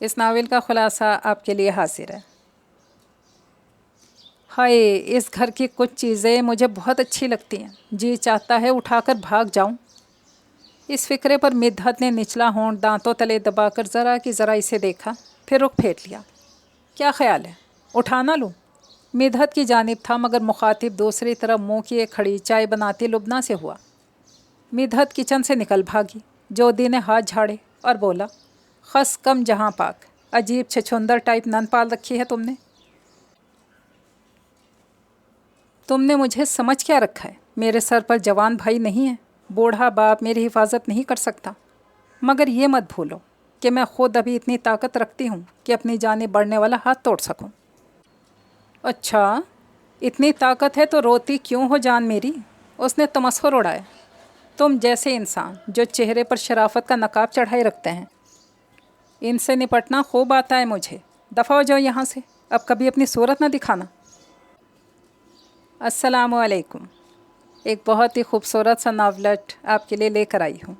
اس novel کا خلاصہ آپ کے لیے حاضر ہے۔ ہائے، اس گھر کی کچھ چیزیں مجھے بہت اچھی لگتی ہیں، جی چاہتا ہے اٹھا کر بھاگ جاؤں۔ اس فکرے پر مدحت نے نچلا ہونٹ دانتوں تلے دبا کر ذرا کی ذرا اسے دیکھا، پھر رخ پھیر لیا۔ کیا خیال ہے، اٹھا نہ لوں؟ مدحت کی جانب تھا، مگر مخاطب دوسری طرف منہ کیے کھڑی چائے بناتی لبنہ سے ہوا۔ مدحت کچن سے نکل بھاگی، جودی نے ہاتھ جھاڑے اور بولا، خس کم جہاں پاک، عجیب چھچھندر ٹائپ نن پال رکھی ہے تم نے مجھے سمجھ کیا رکھا ہے؟ میرے سر پر جوان بھائی نہیں ہے، بوڑھا باپ میری حفاظت نہیں کر سکتا، مگر یہ مت بھولو کہ میں خود ابھی اتنی طاقت رکھتی ہوں کہ اپنی جانب بڑھنے والا ہاتھ توڑ سکوں۔ اچھا، اتنی طاقت ہے تو روتی کیوں ہو جان میری؟ اس نے تمسخر اڑایا۔ تم جیسے انسان جو چہرے پر شرافت کا نقاب چڑھائے رکھتے ہیں، ان سے نپٹنا خوب آتا ہے مجھے۔ دفع ہو جاؤ یہاں سے، اب کبھی اپنی صورت نہ دکھانا۔ السلام علیکم، ایک بہت ہی خوبصورت سا ناولٹ آپ کے لیے لے کر آئی ہوں،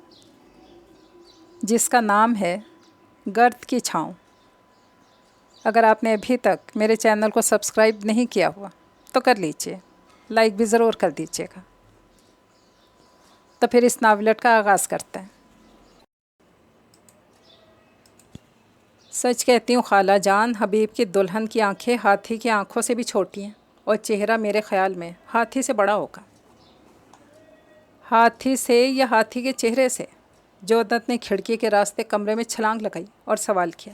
جس کا نام ہے گرد کی چھاؤں۔ اگر آپ نے ابھی تک میرے چینل کو سبسکرائب نہیں کیا ہوا تو کر لیجئے، لائک بھی ضرور کر دیجئے گا۔ تو پھر اس ناولٹ کا آغاز کرتے ہیں۔ سچ کہتی ہوں خالہ جان، حبیب کی دلہن کی آنکھیں ہاتھی کی آنکھوں سے بھی چھوٹی ہیں، اور چہرہ میرے خیال میں ہاتھی سے بڑا ہوگا۔ ہاتھی سے یا ہاتھی کے چہرے سے؟ جودت نے کھڑکی کے راستے کمرے میں چھلانگ لگائی اور سوال کیا۔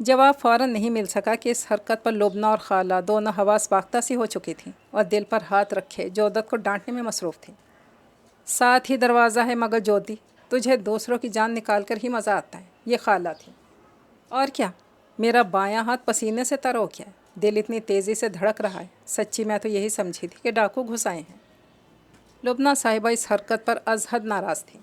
جواب فوراً نہیں مل سکا کہ اس حرکت پر لبنہ اور خالہ دونوں حواس باختہ سی ہو چکی تھیں اور دل پر ہاتھ رکھے جودت کو ڈانٹنے میں مصروف تھیں۔ ساتھ ہی دروازہ ہے، مگر جودی تجھے دوسروں کی جان نکال کر ہی مزہ آتا ہے، یہ خالہ تھی۔ اور کیا، میرا بایاں ہاتھ پسینے سے تر ہو گیا ہے، دل اتنی تیزی سے دھڑک رہا ہے، سچی میں تو یہی سمجھی تھی کہ ڈاکو گھس آئے ہیں۔ لبنہ صاحبہ اس حرکت پر از حد ناراض تھی۔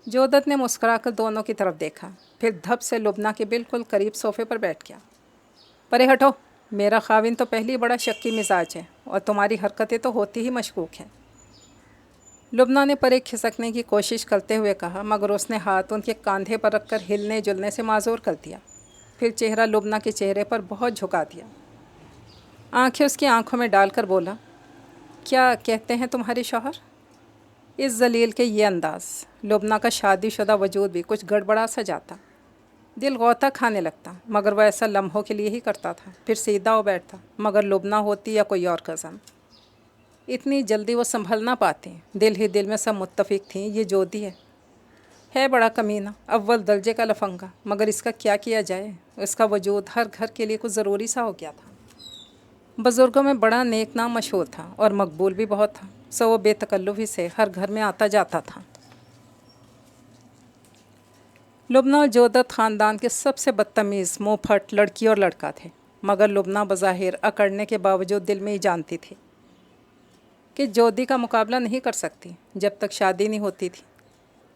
جودت نے مسکرا کر دونوں کی طرف دیکھا، پھر دھپ سے لبنہ کے بالکل قریب صوفے پر بیٹھ گیا۔ پرے ہٹو، میرا خاوند تو پہلی بڑا شکی مزاج ہے، اور تمہاری حرکتیں تو ہوتی ہی مشکوک ہیں۔ لبنہ نے پرے کھسکنے کی کوشش کرتے ہوئے کہا، مگر اس نے ہاتھ ان کے کاندھے پر رکھ کر ہلنے جلنے سے معذور کر دیا، پھر چہرہ لبنہ کے چہرے پر بہت جھکا دیا، آنکھیں اس کی آنکھوں میں ڈال کر بولا، کیا کہتے ہیں تمہارے شوہر؟ اس ذلیل کے یہ انداز، لبنہ کا شادی شدہ وجود بھی کچھ گڑبڑا سا جاتا، دل غوطہ کھانے لگتا، مگر وہ ایسا لمحوں کے لیے ہی کرتا تھا، پھر سیدھا ہو بیٹھتا۔ مگر لبنہ ہوتی یا کوئی اور کزن، اتنی جلدی وہ سنبھل نہ پاتی، دل ہی دل میں سب متفق تھیں یہ جودی ہے بڑا کمینہ، اول درجے کا لفنگا، مگر اس کا کیا کیا جائے، اس کا وجود ہر گھر کے لیے کچھ ضروری سا ہو گیا تھا۔ بزرگوں میں بڑا نیک نام مشہور تھا اور مقبول بھی بہت تھا، سو وہ بے تکلفی سے ہر گھر میں آتا جاتا تھا۔ لبنہ اور جودت خاندان کے سب سے بدتمیز منہ پھٹ لڑکی اور لڑکا تھے، مگر لبنہ بظاہر اکڑنے کے باوجود دل میں ہی جانتی تھی کہ جودی کا مقابلہ نہیں کر سکتی۔ جب تک شادی نہیں ہوتی تھی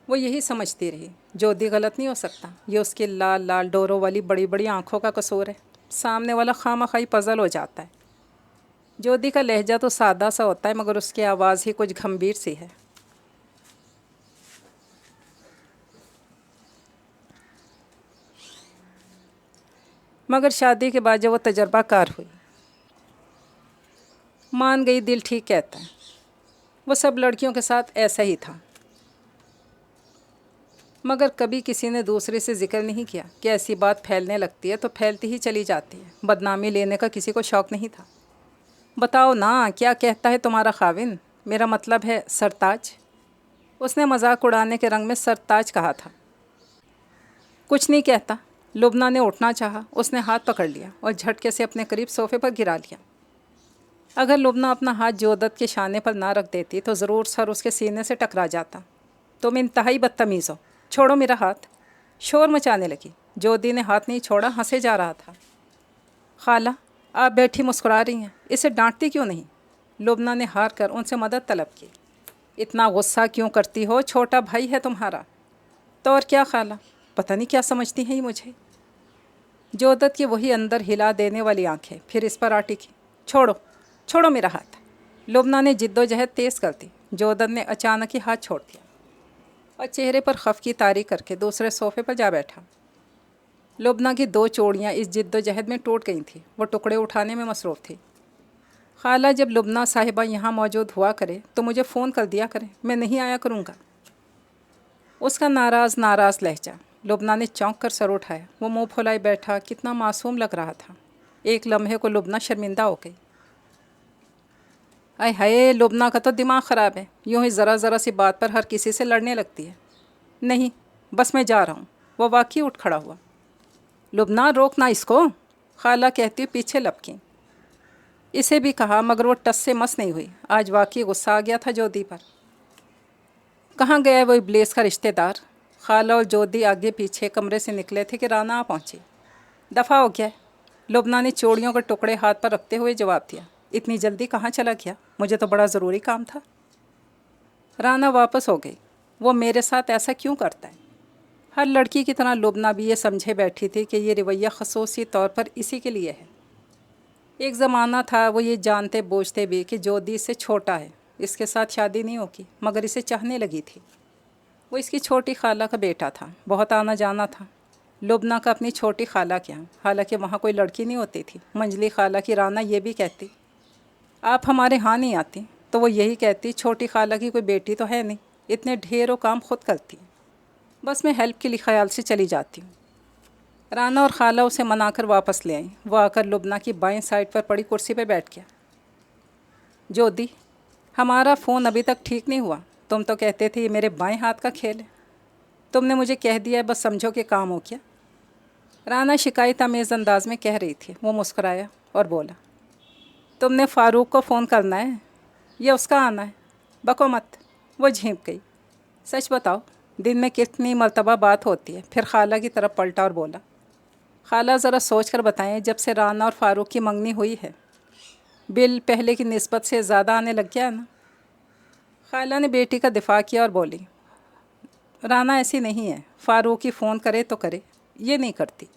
وہ یہی سمجھتی رہی، جودی غلط نہیں ہو سکتا، یہ اس کی لال لال ڈوروں والی بڑی بڑی آنکھوں کا قصور ہے۔ سامنے والا خواہ مخواہ پزل ہو جاتا ہے۔ جودی کا لہجہ تو سادہ سا ہوتا ہے، مگر اس کی آواز ہی کچھ گھمبیر سی ہے۔ مگر شادی کے بعد جب وہ تجربہ کار ہوئی، مان گئی، دل ٹھیک کہتا ہے، وہ سب لڑکیوں کے ساتھ ایسا ہی تھا، مگر کبھی کسی نے دوسرے سے ذکر نہیں کیا کہ ایسی بات پھیلنے لگتی ہے تو پھیلتی ہی چلی جاتی ہے، بدنامی لینے کا کسی کو شوق نہیں تھا۔ بتاؤ نا، کیا کہتا ہے تمہارا خاوند؟ میرا مطلب ہے سرتاج۔ اس نے مذاق اڑانے کے رنگ میں سرتاج کہا تھا۔ کچھ نہیں کہتا۔ لبنہ نے اٹھنا چاہا، اس نے ہاتھ پکڑ لیا اور جھٹکے سے اپنے قریب صوفے پر گرا لیا۔ اگر لبنہ اپنا ہاتھ جودت کے شانے پر نہ رکھ دیتی تو ضرور سر اس کے سینے سے ٹکرا جاتا۔ تم انتہائی بدتمیز ہو، چھوڑو میرا ہاتھ۔ شور مچانے لگی۔ جودی نے ہاتھ نہیں چھوڑا، ہنسے جا رہا تھا۔ خالہ، آپ بیٹھی مسکرا رہی ہیں، اسے ڈانٹتی کیوں نہیں؟ لبنہ نے ہار کر ان سے مدد طلب کی۔ اتنا غصہ کیوں کرتی ہو، چھوٹا بھائی ہے تمہارا۔ تو اور کیا خالہ، پتہ نہیں کیا سمجھتی ہیں یہ مجھے۔ جودت کی وہی اندر ہلا دینے والی آنکھیں پھر اس پر آ ٹکی۔ چھوڑو، چھوڑو میرا ہاتھ۔ لبنہ نے جد و جہد تیز کر دی۔ جودت نے اچانک ہی ہاتھ چھوڑ دیا اور چہرے پر خف کی طاری کر کے دوسرے صوفے پر جا بیٹھا۔ लुबना की 2 चूड़ियाँ इस जिद्दोजहद में टूट गई थीं। वो टुकड़े उठाने में मसरूफ़ थी। खाला, जब लुबना साहिबा यहाँ मौजूद हुआ करे तो मुझे फ़ोन कर दिया करें, मैं नहीं आया करूँगा। उसका नाराज़ लहजा। लुबना ने चौंक कर सर उठाया। वो मुँह फुलाए बैठा कितना मासूम लग रहा था। एक लम्हे को लुबना शर्मिंदा हो गई। आय हाय, लुबना का तो दिमाग ख़राब है, यूँ ही ज़रा सी बात पर हर किसी से लड़ने लगती है। नहीं, बस मैं जा रहा हूँ। वो वाकई उठ खड़ा हुआ। लुबना, रोकना इसको, खाला कहती पीछे लपकी। इसे भी कहा मगर वो टस से मस नहीं हुई। आज वाकई गुस्सा आ गया था जोधी पर। कहाँ गया वो इब्लीस का रिश्तेदार? खाला और जोधी आगे पीछे कमरे से निकले थे कि राना आ पहुँची। दफ़ा हो गया। लुबना ने चूड़ियों के टुकड़े हाथ पर रखते हुए जवाब दिया। इतनी जल्दी कहाँ चला गया? मुझे तो बड़ा ज़रूरी काम था। राना वापस हो गई। वो मेरे साथ ऐसा क्यों करता है? हर लड़की की तरह लुबना भी ये समझे बैठी थी कि ये रवैया ख़ुसूसी तौर पर इसी के लिए है। एक ज़माना था वो ये जानते बूझते भी कि जोधी इससे छोटा है, इसके साथ शादी नहीं होगी, मगर इसे चाहने लगी थी। वो इसकी छोटी खाला का बेटा था, बहुत आना जाना था। लुबना का अपनी छोटी खाला के यहाँ, हालांकि वहाँ कोई लड़की नहीं होती थी। मंजली खाला की राना ये भी कहती, आप हमारे यहाँ नहीं आती, तो वो यही कहती, छोटी खाला की कोई बेटी तो है नहीं, इतने ढेरों काम खुद करती, बस मैं हेल्प के लिए ख्याल से चली जाती हूँ। राना और खाला उसे मनाकर वापस ले आई। वो आकर लुबना की बाएं साइड पर पड़ी कुर्सी पर बैठ गया। जोधी, हमारा फ़ोन अभी तक ठीक नहीं हुआ। तुम तो कहते थे ये मेरे बाएं हाथ का खेल है। तुमने मुझे कह दिया है, बस समझो कि काम हो गया। राना शिकायत आमेज़ अंदाज में कह रही थी। वो मुस्कुराया और बोला, तुमने फ़ारूक को फ़ोन करना है या उसका आना है? बको मत। वो झेंप गई। सच बताओ, दिन में कितनी मर्तबा बात होती है? फिर खाला की तरफ पलटा और बोला, खाला ज़रा सोच कर बताएं, जब से राना और फ़ारूक की मंगनी हुई है बिल पहले की निस्बत से ज़्यादा आने लग गया है ना? खाला ने बेटी का दिफा किया और बोली, राना ऐसी नहीं है, फ़ारूक ही फ़ोन करे तो करे, ये नहीं करती।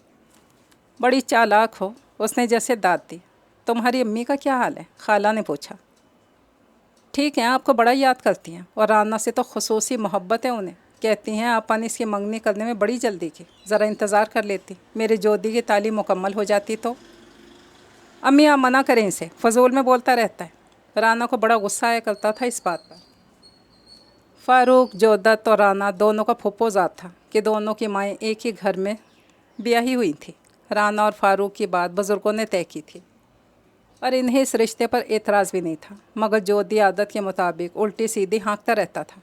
बड़ी चालाक हो। उसने जैसे दाद दी। तुम्हारी अम्मी का क्या हाल है? खाला ने पूछा। ठीक है, आपको बड़ा याद करती हैं और राना से तो खुसूसी मोहब्बत है उन्हें। कहती हैं आपन इसकी मंगनी करने में बड़ी जल्दी की, ज़रा इंतज़ार कर लेती, मेरे जोधी की तालीम मुकम्मल हो जाती तो। अम्मी आप मना करें इसे, फजूल में बोलता रहता है। राना को बड़ा गुस्सा आया करता था इस बात पर। फ़ारूक, जोदत और राना दोनों का फुप्पोज़ाद था कि दोनों की माएँ एक ही घर में ब्याही हुई थी। राना और फ़ारूक की बात बुज़ुर्गों ने तय की थी और इन्हें इस रिश्ते पर एतराज़ भी नहीं था, मगर जोधी आदत के मुताबिक उल्टी सीधी हाँकता रहता था।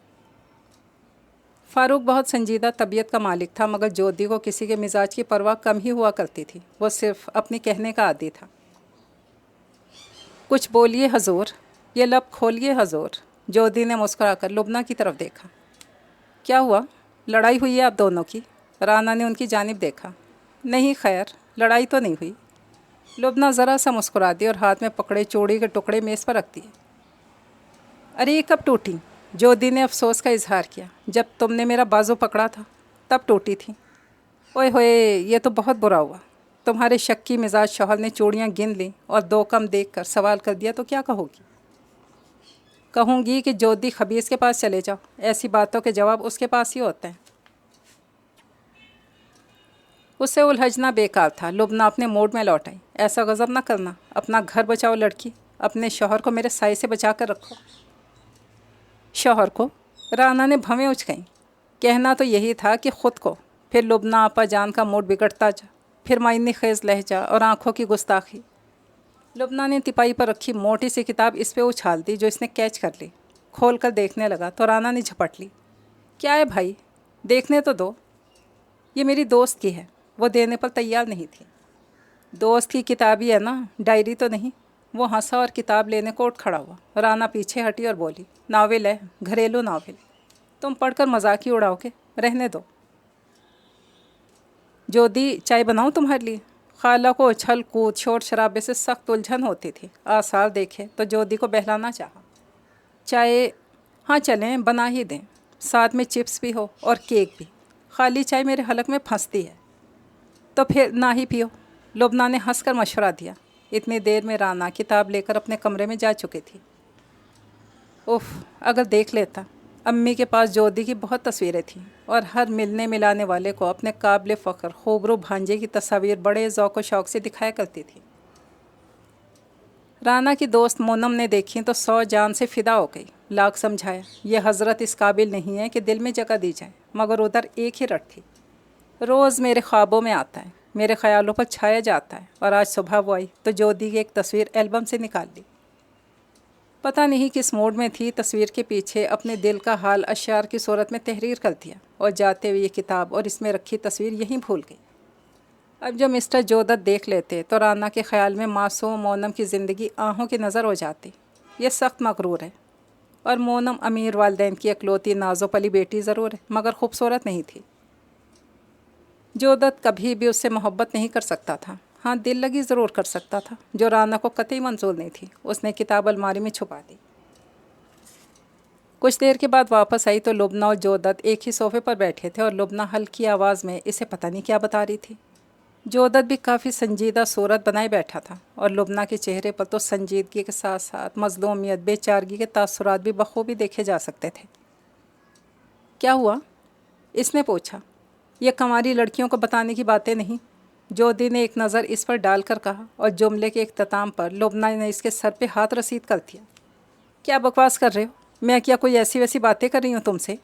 फ़ारूक बहुत संजीदा तबीयत का मालिक था, मगर जोधी को किसी के मिजाज की परवाह कम ही हुआ करती थी। वो सिर्फ अपनी कहने का आदी था। कुछ बोलिए हजूर, ये लब खोलिए हजूर। जोधी ने मुस्कुराकर लुबना की तरफ देखा। क्या हुआ, लड़ाई हुई है आप दोनों की? राना ने उनकी जानिब देखा। नहीं खैर, लड़ाई तो नहीं हुई। लुबना ज़रा सा मुस्कुरा दी और हाथ में पकड़े चूड़ी के टुकड़े मेज़ पर रख दिए। अरे ये कब टूटी? जोधी ने अफसोस का इजहार किया। जब तुमने मेरा बाजू पकड़ा था तब टूटी थी। ओए होए, ये तो बहुत बुरा हुआ। तुम्हारे शक्की मिजाज शौहर ने चूड़ियाँ गिन लीं और 2 कम देखकर सवाल कर दिया तो क्या कहोगी? कहूँगी कि जोधी खबीस के पास चले जाओ। ऐसी बातों के जवाब उसके पास ही होते हैं। उससे उलझना बेकार था। लुबना अपने मूड में लौट आई। ऐसा गज़ब ना करना, अपना घर बचाओ लड़की, अपने शौहर को मेरे साए से बचा कर रखो। शौहर को? राना ने भवें उचकाईं। कहना तो यही था कि ख़ुद को। फिर लुबना आपा जान का मूड बिगड़ता जा, फिर मायने खेज़ लहजा और आँखों की गुस्ताखी। लुबना ने तिपाई पर रखी मोटी सी किताब इस पे उछाल दी, जो इसने कैच कर ली। खोल कर देखने लगा तो राना ने झपट ली। क्या है भाई, देखने तो दो। ये मेरी दोस्त की है। वो देने पर तैयार नहीं थी। दोस्त की किताब ही है ना, डायरी तो नहीं। वो हंसा और किताब लेने को उठ खड़ा हुआ। राना पीछे हटी और बोली, नावल है, घरेलू नावल। तुम पढ़कर मजाक ही उड़ाओगे, रहने दो। जोधी, चाय बनाऊँ तुम्हारे लिए? खाला को उछल कूद शोर शराबे से सख्त उलझन होती थी। आसार देखे तो जोधी को बहलाना चाहा। चाय? हाँ चलें, बना ही दें। साथ में चिप्स भी हो और केक भी। खाली चाय मेरे हलक में फंसती है। तो फिर ना ही पियो, लुबना ने हंसकर मशवरा दिया। इतनी देर में राना किताब लेकर अपने कमरे में जा चुकी थी। उफ, अगर देख लेता। امی کے پاس جودی کی بہت تصویریں تھیں اور ہر ملنے ملانے والے کو اپنے قابل فخر خوبرو بھانجے کی تصاویر بڑے ذوق و شوق سے دکھایا کرتی تھی۔ رانا کی دوست مونم نے دیکھی تو 100 جان سے فدا ہو گئی، لاکھ سمجھایا یہ حضرت اس قابل نہیں ہے کہ دل میں جگہ دی جائے، مگر ادھر ایک ہی رٹ تھی، روز میرے خوابوں میں آتا ہے، میرے خیالوں پر چھایا جاتا ہے، اور آج صبح وہ آئی تو جودی کی ایک تصویر البم سے نکال لی۔ پتہ نہیں کس موڈ میں تھی، تصویر کے پیچھے اپنے دل کا حال اشعار کی صورت میں تحریر کر دیا، اور جاتے ہوئے یہ کتاب اور اس میں رکھی تصویر یہیں بھول گئی۔ اب جو مسٹر جودت دیکھ لیتے تو رانا کے خیال میں معصوم مونم کی زندگی آہوں کی نظر ہو جاتی۔ یہ سخت مغرور ہے، اور مونم امیر والدین کی اکلوتی نازو پلی بیٹی ضرور ہے، مگر خوبصورت نہیں تھی۔ جودت کبھی بھی اس سے محبت نہیں کر سکتا تھا، ہاں دل لگی ضرور کر سکتا تھا، جو رانا کو قطعی منظور نہیں تھی۔ اس نے کتاب الماری میں چھپا دی۔ کچھ دیر کے بعد واپس آئی تو لبنہ اور جودت ایک ہی صوفے پر بیٹھے تھے، اور لبنہ ہلکی آواز میں اسے پتہ نہیں کیا بتا رہی تھی۔ جودت بھی کافی سنجیدہ صورت بنائے بیٹھا تھا، اور لبنہ کے چہرے پر تو سنجیدگی کے ساتھ ساتھ مظلومیت، بے چارگی کے تاثرات بھی بخوبی دیکھے جا سکتے تھے۔ کیا ہوا؟ اس نے پوچھا۔ یہ کنواری لڑکیوں کو بتانے کی باتیں نہیں، جودی نے ایک نظر اس پر ڈال کر کہا، اور جملے کے اختتام پر لبنہ نے اس کے سر پہ ہاتھ رسید کر دیا۔ کیا بکواس کر رہے ہو؟ میں کیا کوئی ایسی ویسی باتیں کر رہی ہوں تم سے؟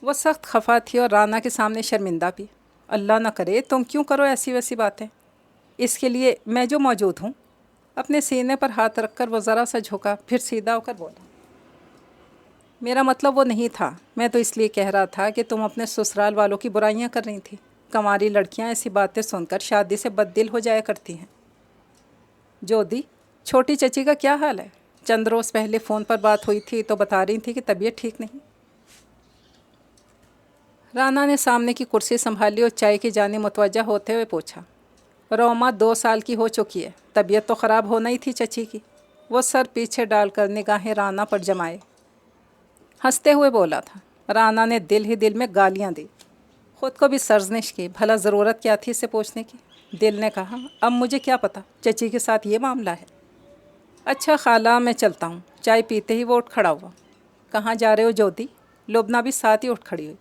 وہ سخت خفا تھی اور رانا کے سامنے شرمندہ بھی۔ اللہ نہ کرے تم کیوں کرو ایسی ویسی باتیں، اس کے لیے میں جو موجود ہوں۔ اپنے سینے پر ہاتھ رکھ کر وہ ذرا سا جھکا، پھر سیدھا ہو کر بولا، میرا مطلب وہ نہیں تھا، میں تو اس لیے کہہ رہا تھا کہ تم اپنے سسرال والوں کی برائیاں کر رہی تھی۔ کنواری لڑکیاں ایسی باتیں سن کر شادی سے بددل ہو جایا کرتی ہیں۔ جودی، چھوٹی چچی کا کیا حال ہے؟ چند روز پہلے فون پر بات ہوئی تھی تو بتا رہی تھی کہ طبیعت ٹھیک نہیں۔ رانا نے سامنے کی کرسی سنبھالی اور چائے کی جانب متوجہ ہوتے ہوئے پوچھا، روما 2 سال کی ہو چکی ہے، طبیعت تو خراب ہونا ہی تھی چچی کی۔ وہ سر پیچھے ڈال کر نگاہیں رانا پر جمائے ہنستے ہوئے بولا تھا۔ رانا نے دل ہی دل میں گالیاں دی، خود کو بھی سرزنش کی، بھلا ضرورت کیا تھی اسے پوچھنے کی۔ دل نے کہا، اب مجھے کیا پتہ چچی کے ساتھ یہ معاملہ ہے۔ اچھا خالہ، میں چلتا ہوں۔ چائے پیتے ہی وہ اٹھ کھڑا ہوا۔ کہاں جا رہے ہو جودی؟ لبنہ بھی ساتھ ہی اٹھ کھڑی ہوئی۔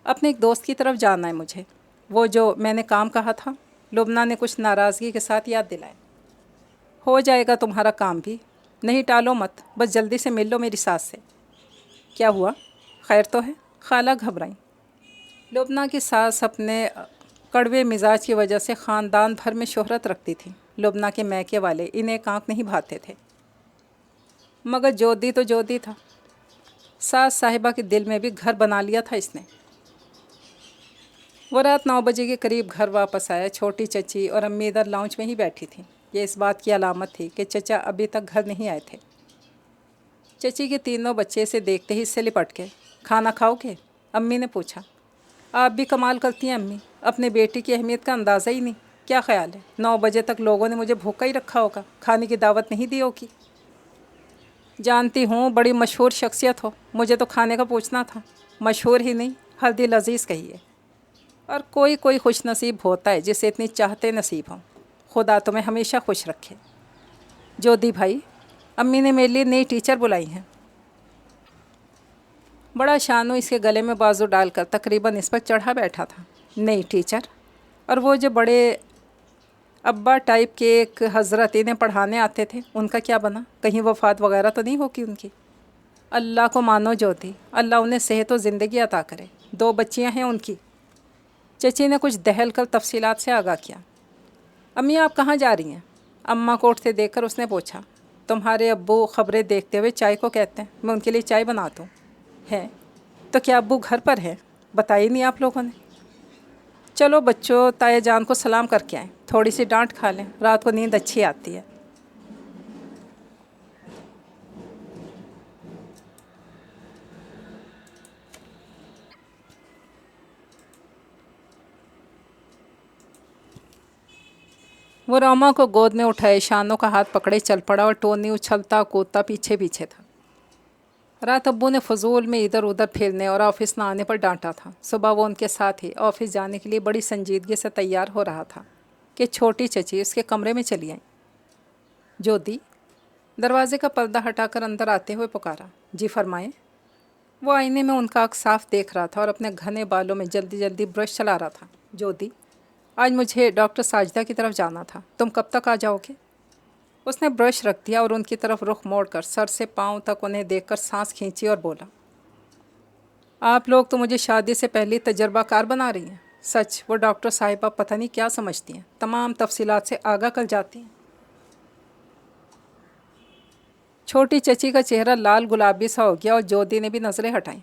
اپنے ایک دوست کی طرف جانا ہے مجھے، وہ جو میں نے کام کہا تھا۔ لبنہ نے کچھ ناراضگی کے ساتھ یاد دلایا۔ ہو جائے گا تمہارا کام بھی، نہیں ٹالو مت، بس جلدی سے مل لو میری ساس سے۔ کیا ہوا؟ خیر تو ہے؟ خالہ گھبرائیں۔ لبنہ کی ساس اپنے کڑوے مزاج کی وجہ سے خاندان بھر میں شہرت رکھتی تھی۔ لبنہ کے میکے والے انہیں ایک آنکھ نہیں بھاتے تھے، مگر جودی تو جودی تھا۔ ساس صاحبہ کے دل میں بھی گھر بنا لیا تھا اس نے۔ وہ رات 9 بجے کے قریب گھر واپس آیا۔ چھوٹی چچی اور امی ادھر لاؤنج میں ہی بیٹھی تھیں۔ یہ اس بات کی علامت تھی کہ چچا ابھی تک گھر نہیں آئے تھے۔ چچی کے تینوں بچے اسے دیکھتے ہی اس سے لپٹ گئے۔ کھانا کھاؤ گے؟ امی نے پوچھا۔ آپ بھی کمال کرتی ہیں امی، اپنے بیٹی کی اہمیت کا اندازہ ہی نہیں۔ کیا خیال ہے 9 بجے تک لوگوں نے مجھے بھوکا ہی رکھا ہوگا، کھانے کی دعوت نہیں دی ہوگی؟ جانتی ہوں بڑی مشہور شخصیت ہو، مجھے تو کھانے کا پوچھنا تھا۔ مشہور ہی نہیں، ہر دل عزیز کہیے۔ اور کوئی کوئی خوش نصیب ہوتا ہے جسے اتنی چاہتے نصیب ہوں۔ خدا تمہیں ہمیشہ خوش رکھے۔ جودی بھائی، امی نے میرے لیے نئی ٹیچر بلائی ہیں۔ بڑا شانو اس کے گلے میں بازو ڈال کر تقریباً اس پر چڑھا بیٹھا تھا۔ نئی ٹیچر؟ اور وہ جو بڑے ابا ٹائپ کے ایک حضرت انہیں پڑھانے آتے تھے، ان کا کیا بنا؟ کہیں وفات وغیرہ تو نہیں ہوگی ان کی؟ اللہ کو مانو جودی، اللہ انہیں صحت و زندگی عطا کرے۔ 2 بچیاں ہیں ان کی۔ چچی نے کچھ دہل کر تفصیلات سے آگاہ کیا۔ امی آپ کہاں جا رہی ہیں؟ اماں کو اٹھتے دیکھ کر اس نے پوچھا۔ تمہارے ابو خبریں دیکھتے ہوئے چائے کو کہتے ہیں، میں ان کے لیے چائے بناتا ہوں۔ ہے تو کیا ابو گھر پر ہے؟ بتائی نہیں آپ لوگوں نے؟ چلو بچوں، تایا جان کو سلام کر کے آئیں، تھوڑی سی ڈانٹ کھا لیں، رات کو نیند اچھی آتی ہے۔ وہ روما کو گود میں اٹھائے شانوں کا ہاتھ پکڑے چل پڑا، اور ٹونی اچھلتا کودتا پیچھے پیچھے تھا۔ رات ابو نے فضول میں ادھر ادھر پھرنے اور آفس نہ آنے پر ڈانٹا تھا۔ صبح وہ ان کے ساتھ ہی آفس جانے کے لیے بڑی سنجیدگی سے تیار ہو رہا تھا کہ چھوٹی چچی اس کے کمرے میں چلی آئیں۔ جودی، دروازے کا پردہ ہٹا کر اندر آتے ہوئے پکارا۔ جی فرمائیں۔ वो आईने में उनका अक्स साफ देख रहा था और अपने घने बालों में जल्दी जल्दी ब्रश चला रहा था। ज्योति, आज मुझे डॉक्टर साजिदा की तरफ जाना था, तुम कब तक आ जाओगे? उसने ब्रश रख दिया और उनकी तरफ रुख मोड़कर सर से पाँव तक उन्हें देखकर सांस खींची और बोला, आप लोग तो मुझे शादी से पहले तजर्बाकार बना रही हैं। सच, वो डॉक्टर साहिबा पता नहीं क्या समझती हैं, तमाम तफसीलात से आगाह कर जाती हैं। छोटी चची का चेहरा लाल गुलाबी सा हो गया और ज्योति ने भी नज़रें हटाईं।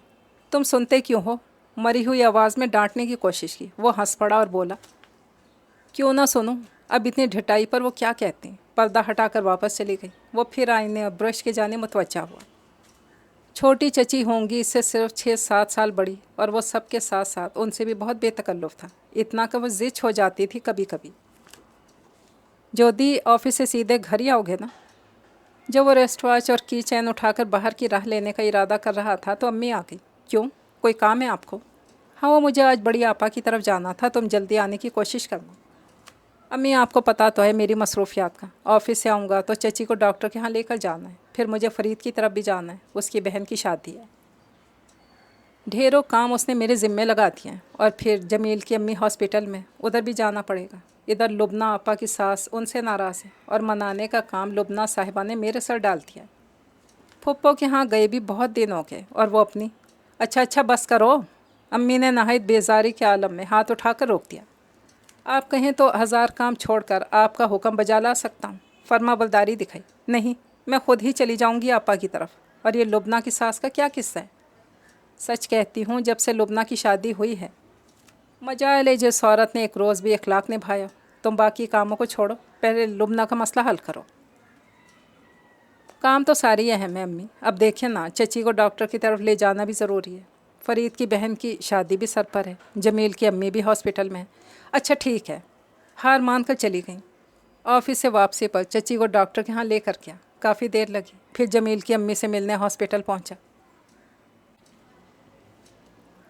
तुम सुनते क्यों हो? मरी हुई आवाज़ में डांटने की कोशिश की। वो हंस पड़ा और बोला, क्यों ना सुनूं? अब इतनी ढिठाई पर वो क्या कहती हैं? पर्दा हटाकर वापस चली गई। वो फिर आईने और ब्रश के जाने मुतवज्जा हुआ। छोटी चची होंगी इससे सिर्फ 6-7 साल बड़ी, और वो सबके साथ साथ उनसे भी बहुत बेतकल्लुफ़ था, इतना कि वो ज़िद हो जाती थी कभी कभी। ज्योति, ऑफिस से सीधे घर ही आओगे ना? जब वो रेस्ट वॉच और की चैन उठाकर बाहर की राह लेने का इरादा कर रहा था तो अम्मी आ गई। क्यों, कोई काम है आपको? हाँ, वो मुझे आज बड़ी आपा की तरफ जाना था, तुम जल्दी आने की कोशिश करना। अम्मी, आपको पता तो है मेरी मसरूफियात का। ऑफिस से आऊँगा तो चची को डॉक्टर के यहाँ लेकर जाना है, फिर मुझे फ़रीद की तरफ भी जाना है, उसकी बहन की शादी है। ढेरों काम उसने मेरे ज़िम्मे लगा दिए हैं, और फिर जमील की अम्मी हॉस्पिटल में, उधर भी जाना पड़ेगा। इधर लुबना आपा की सास उनसे नाराज़ है, और मनाने का काम लुबना साहिबा ने मेरे सर डाल दिया। फुप्पो के यहाँ गए भी बहुत दिन हो गए, और वो अपनी अच्छा बस करो। अम्मी ने नहायत बेजारी के आलम में हाथ उठाकर रोक दिया। आप कहें तो 1000 काम छोड़कर आपका हुक्म बजा ला सकता हूँ, फर्मा बरदारी दिखाई। नहीं, मैं खुद ही चली जाऊँगी आपा की तरफ। और ये लुबना की सास का क्या किस्सा है? सच कहती हूँ, जब से लुबना की शादी हुई है, मजाल है जिस औरत ने एक रोज़ भी अखलाक निभाया। तुम बाकी कामों को छोड़ो, पहले लुबना का मसला हल करो। काम तो सारी अहम है अम्मी। अब देखिए ना, चची को डॉक्टर की तरफ ले जाना भी ज़रूरी है, फ़रीद की बहन की शादी भी सर पर है, जमील की अम्मी भी हॉस्पिटल में है। अच्छा ठीक है, हार मान कर चली गई। ऑफिस से वापसी पर चची को डॉक्टर के यहाँ लेकर गया। काफ़ी देर लगी, फिर जमील की अम्मी से मिलने हॉस्पिटल पहुँचा।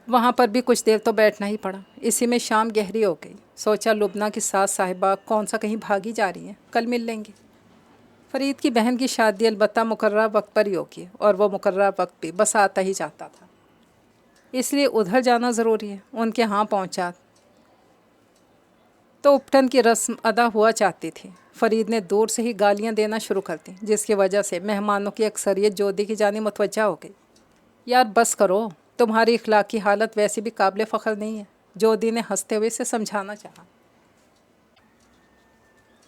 वहाँ पर भी कुछ देर तो बैठना ही पड़ा। इसी में शाम गहरी हो गई। सोचा लुबना की सास साहिबा कौन सा कहीं भागी जा रही हैं, कल मिल लेंगे। फ़रीद की बहन की शादी अलबत्ता मुकर्रर वक्त पर ही होगी, और वो मुकर्रर वक्त भी बस आता ही जाता था, इसलिए उधर जाना ज़रूरी है। उनके यहाँ पहुँचा तो उपटन की रस्म अदा हुआ चाहती थी। फ़रीद ने दूर से ही गालियाँ देना शुरू कर दी, जिसकी वजह से मेहमानों की अक्सरियत ज्योति की जानिब मुतवज्जा हो गई। यार बस करो, तुम्हारी इखलाक की हालत वैसे भी काबिल फ़ख्र नहीं है, ज्योति ने हंसते हुए से समझाना चाहा।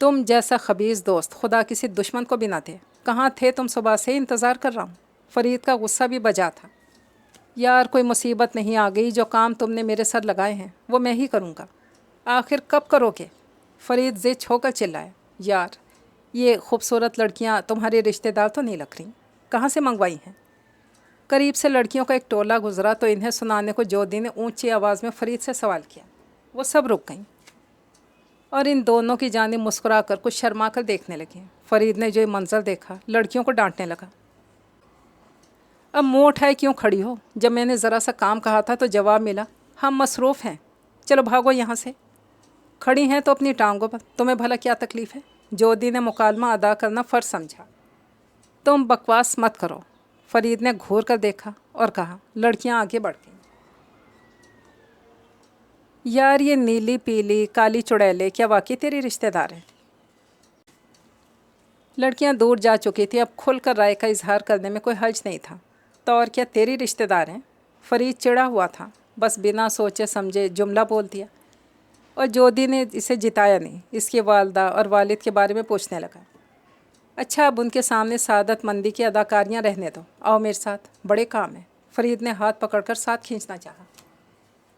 तुम जैसा खबीज़ दोस्त खुदा किसी दुश्मन को भी ना थे। कहाँ थे तुम? सुबह से इंतज़ार कर रहा हूँ। फ़रीद का गुस्सा भी बजा था। यार कोई मुसीबत नहीं आ गई? जो काम तुमने मेरे सर लगाए हैं वो मैं ही करूँगा। आखिर कब करोगे? फ़रीद ज़िद होकर चिल्लाया। यार ये खूबसूरत लड़कियाँ तुम्हारे रिश्तेदार तो नहीं लग रही? कहाँ से मंगवाई हैं? करीब से लड़कियों का एक टोला गुजरा तो इन्हें सुनाने को ज्योति ने ऊंची आवाज़ में फ़रीद से सवाल किया। वो सब रुक गईं और इन दोनों की जानिब मुस्कुरा कर कुछ शर्मा कर देखने लगी। फ़रीद ने जो ये मंजर देखा, लड़कियों को डांटने लगा। अब मुँह उठाए क्यों खड़ी हो? जब मैंने ज़रा सा काम कहा था तो जवाब मिला, हम मसरूफ़ हैं, चलो भागो यहाँ से। खड़ी हैं तो अपनी टांगों पर, तुम्हें भला क्या तकलीफ़ है? ज्योति ने मुकालमा अदा करना फ़र्ज समझा। तुम बकवास मत करो। फ़रीद ने घूर कर देखा और कहा। लड़कियां आगे बढ़ गईं। यार ये नीली पीली काली चुड़ैले क्या वाकई तेरी रिश्तेदार हैं? लड़कियां दूर जा चुकी थी, अब खुलकर राय का इजहार करने में कोई हर्ज नहीं था। तो और क्या तेरी रिश्तेदार हैं? फ़रीद चिड़ा हुआ था, बस बिना सोचे समझे जुमला बोल दिया, और ज्योति ने इसे जिताया नहीं। इसकी वालदा और वालिद के बारे में पूछने लगा। अच्छा, अब उनके सामने सादतमंदी की अदाकारियाँ रहने दो, आओ मेरे साथ, बड़े काम है। फ़रीद ने हाथ पकड़कर साथ खींचना चाहा।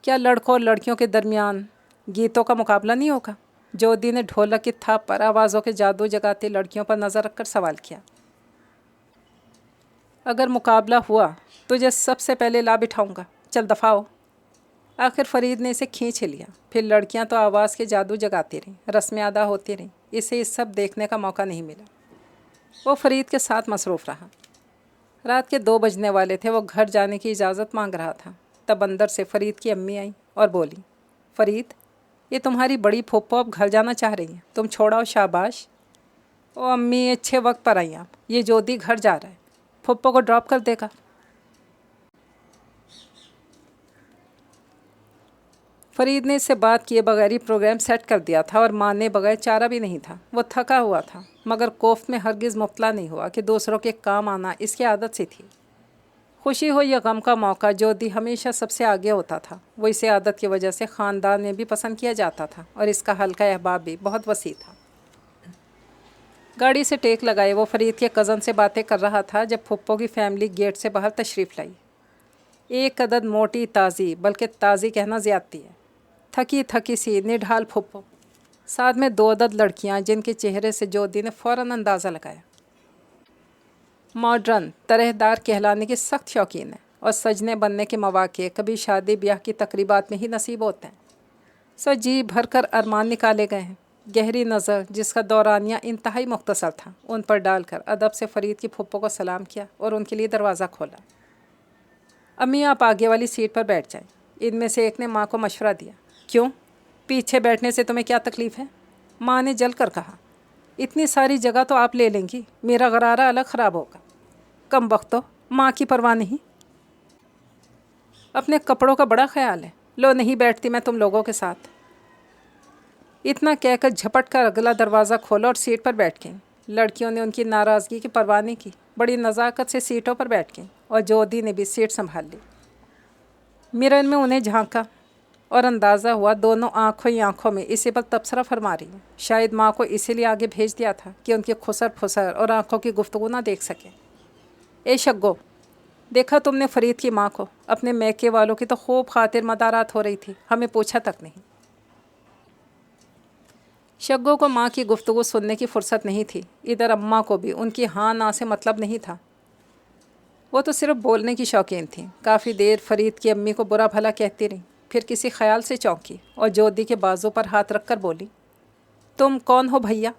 क्या लड़कों और लड़कियों के दरमियान गीतों का मुकाबला नहीं होगा? ज्योति ने ढोलक की थाप पर आवाज़ों के जादू जगाती लड़कियों पर नज़र रखकर सवाल किया। अगर मुकाबला हुआ तुझे सबसे पहले ला बिठाऊंगा, चल दफ़ा हो। आखिर फ़रीद ने इसे खींच लिया। फिर लड़कियां तो आवाज़ के जादू जगाती रहीं, रस्में अदा होती रहीं। इसे इस सब देखने का मौका नहीं मिला। वो फ़रीद के साथ मसरूफ़ रहा। रात के 2 बजने वाले थे। वो घर जाने की इजाज़त मांग रहा था, तब अंदर से फ़रीद की अम्मी आई और बोली, फ़रीद, ये तुम्हारी बड़ी फूफो अब घर जाना चाह रही हैं, तुम छोड़ाओ। शाबाश। ओ अम्मी, अच्छे वक्त पर आई आप। ये ज्योति घर जा रहा है, फूफो को ड्रॉप कर देगा। फरीद ने इससे बात किए बगैर ही प्रोग्राम सेट कर दिया था और माने बगैर चारा भी नहीं था। वो थका हुआ था, मगर कोफ्त में हरगिज़ मुब्तला नहीं हुआ कि दूसरों के काम आना इसकी आदत सी थी। खुशी हो या गम का मौका जोधी हमेशा सबसे आगे होता था। वो इसे आदत की वजह से ख़ानदान में भी पसंद किया जाता था और इसका हल्का अहबाब भी बहुत वसी था। गाड़ी से टेक लगाए वो फरीद के कज़न से बातें कर रहा था जब फुप्पो की फैमिली गेट से बाहर तशरीफ़ लाई। एक अदद मोटी ताज़ी, बल्कि ताज़ी कहना ज़्यादती है, थकी थकी सी निढाल फुप्पो, साथ में 2 अदद लड़कियां जिनके चेहरे से जोधी ने फ़ौरन अंदाज़ा लगाया। मॉडर्न तरहदार कहलाने की सख्त शौकीन है और सजने बनने के मौके कभी शादी ब्याह की तकरीबात में ही नसीब होते हैं। सो जी भर कर अरमान निकाले गए हैं। गहरी नज़र जिसका दौरानिया इंतहाई मुख्तसर था उन पर डालकर अदब से फरीद की फुप्पो को सलाम किया और उनके लिए दरवाज़ा खोला। अम्मी आप आगे वाली सीट पर बैठ जाएं। इनमें से एक ने माँ को मशवरा दिया। क्यों, पीछे बैठने से तुम्हें क्या तकलीफ़ है? माँ ने जल कर कहा। इतनी सारी जगह तो आप ले लेंगी, मेरा गरारा अलग ख़राब होगा। कम वक्त तो माँ की परवाह नहीं, अपने कपड़ों का बड़ा ख्याल है। लो नहीं बैठती मैं तुम लोगों के साथ। इतना कहकर झपट कर अगला दरवाज़ा खोला और सीट पर बैठ गईं। लड़कियों ने उनकी नाराज़गी की परवाह नहीं की, बड़ी नज़ाकत से सीटों पर बैठ गईं और जोधी ने भी सीट संभाल ली। मिरर में उन्हें झांका और अंदाज़ा हुआ दोनों आँखों ही आँखों में इसी पर तबसरा फरमा रही हैं। शायद माँ को इसीलिए आगे भेज दिया था कि उनकी खुसर फुसर और आँखों की गुफ्तगू ना देख सकें। ए शग्गो, देखा तुमने फरीद की माँ को? अपने मैके वालों की तो खूब खातिर मदारात हो रही थी, हमें पूछा तक नहीं। शग्गो को माँ की गुफ्तगू सुनने की फुर्सत नहीं थी। इधर अम्मा को भी उनकी हाँ ना से मतलब नहीं था। वो तो सिर्फ बोलने की शौकीन थी। काफ़ी देर फरीद की अम्मी को बुरा भला कहती रही, फिर किसी ख्याल से चौंकी और जोधी के बाजू पर हाथ रखकर बोली, तुम कौन हो भैया?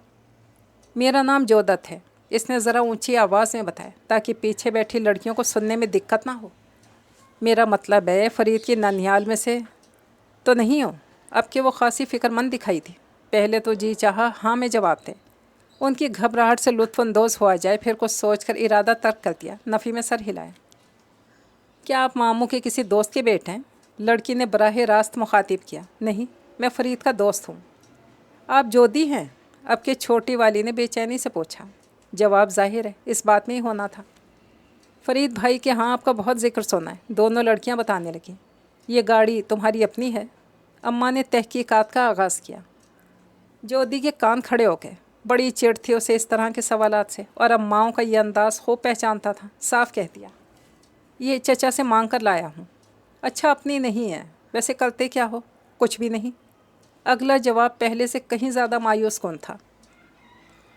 मेरा नाम जोदत है, इसने ज़रा ऊंची आवाज़ में बताया ताकि पीछे बैठी लड़कियों को सुनने में दिक्कत ना हो। मेरा मतलब है फरीद की ननिहाल में से तो नहीं हो? अब कि वो खासी फ़िक्रमंद दिखाई थी। पहले तो जी चाहा हाँ में जवाब दें, उनकी घबराहट से लुत्फ़अंदोज़ हुआ जाए, फिर कुछ सोचकर इरादा तर्क कर दिया। नफ़ी में सर हिलाया। क्या आप मामू के किसी दोस्त के बेटे हैं? लड़की ने बराह रास्त मुखातिब किया। नहीं, मैं फ़रीद का दोस्त हूँ। आप जोधी हैं? अब के छोटी वाली ने बेचैनी से पूछा। जवाब जाहिर है इस बात में ही होना था। फरीद भाई के हाँ आपका बहुत ज़िक्र सुना है, दोनों लड़कियाँ बताने लगीं। ये गाड़ी तुम्हारी अपनी है? अम्मा ने तहकीकात का आगाज़ किया। जोधी के कान खड़े हो गए। बड़ी चिढ़ थी उसे इस तरह के सवालात से और अम्माओं का ये अंदाज़ खूब पहचानता था। साफ कह दिया, ये चचा से मांग कर लाया हूँ। अच्छा, अपनी नहीं है? वैसे करते क्या हो? कुछ भी नहीं। अगला जवाब पहले से कहीं ज़्यादा मायूस कौन था।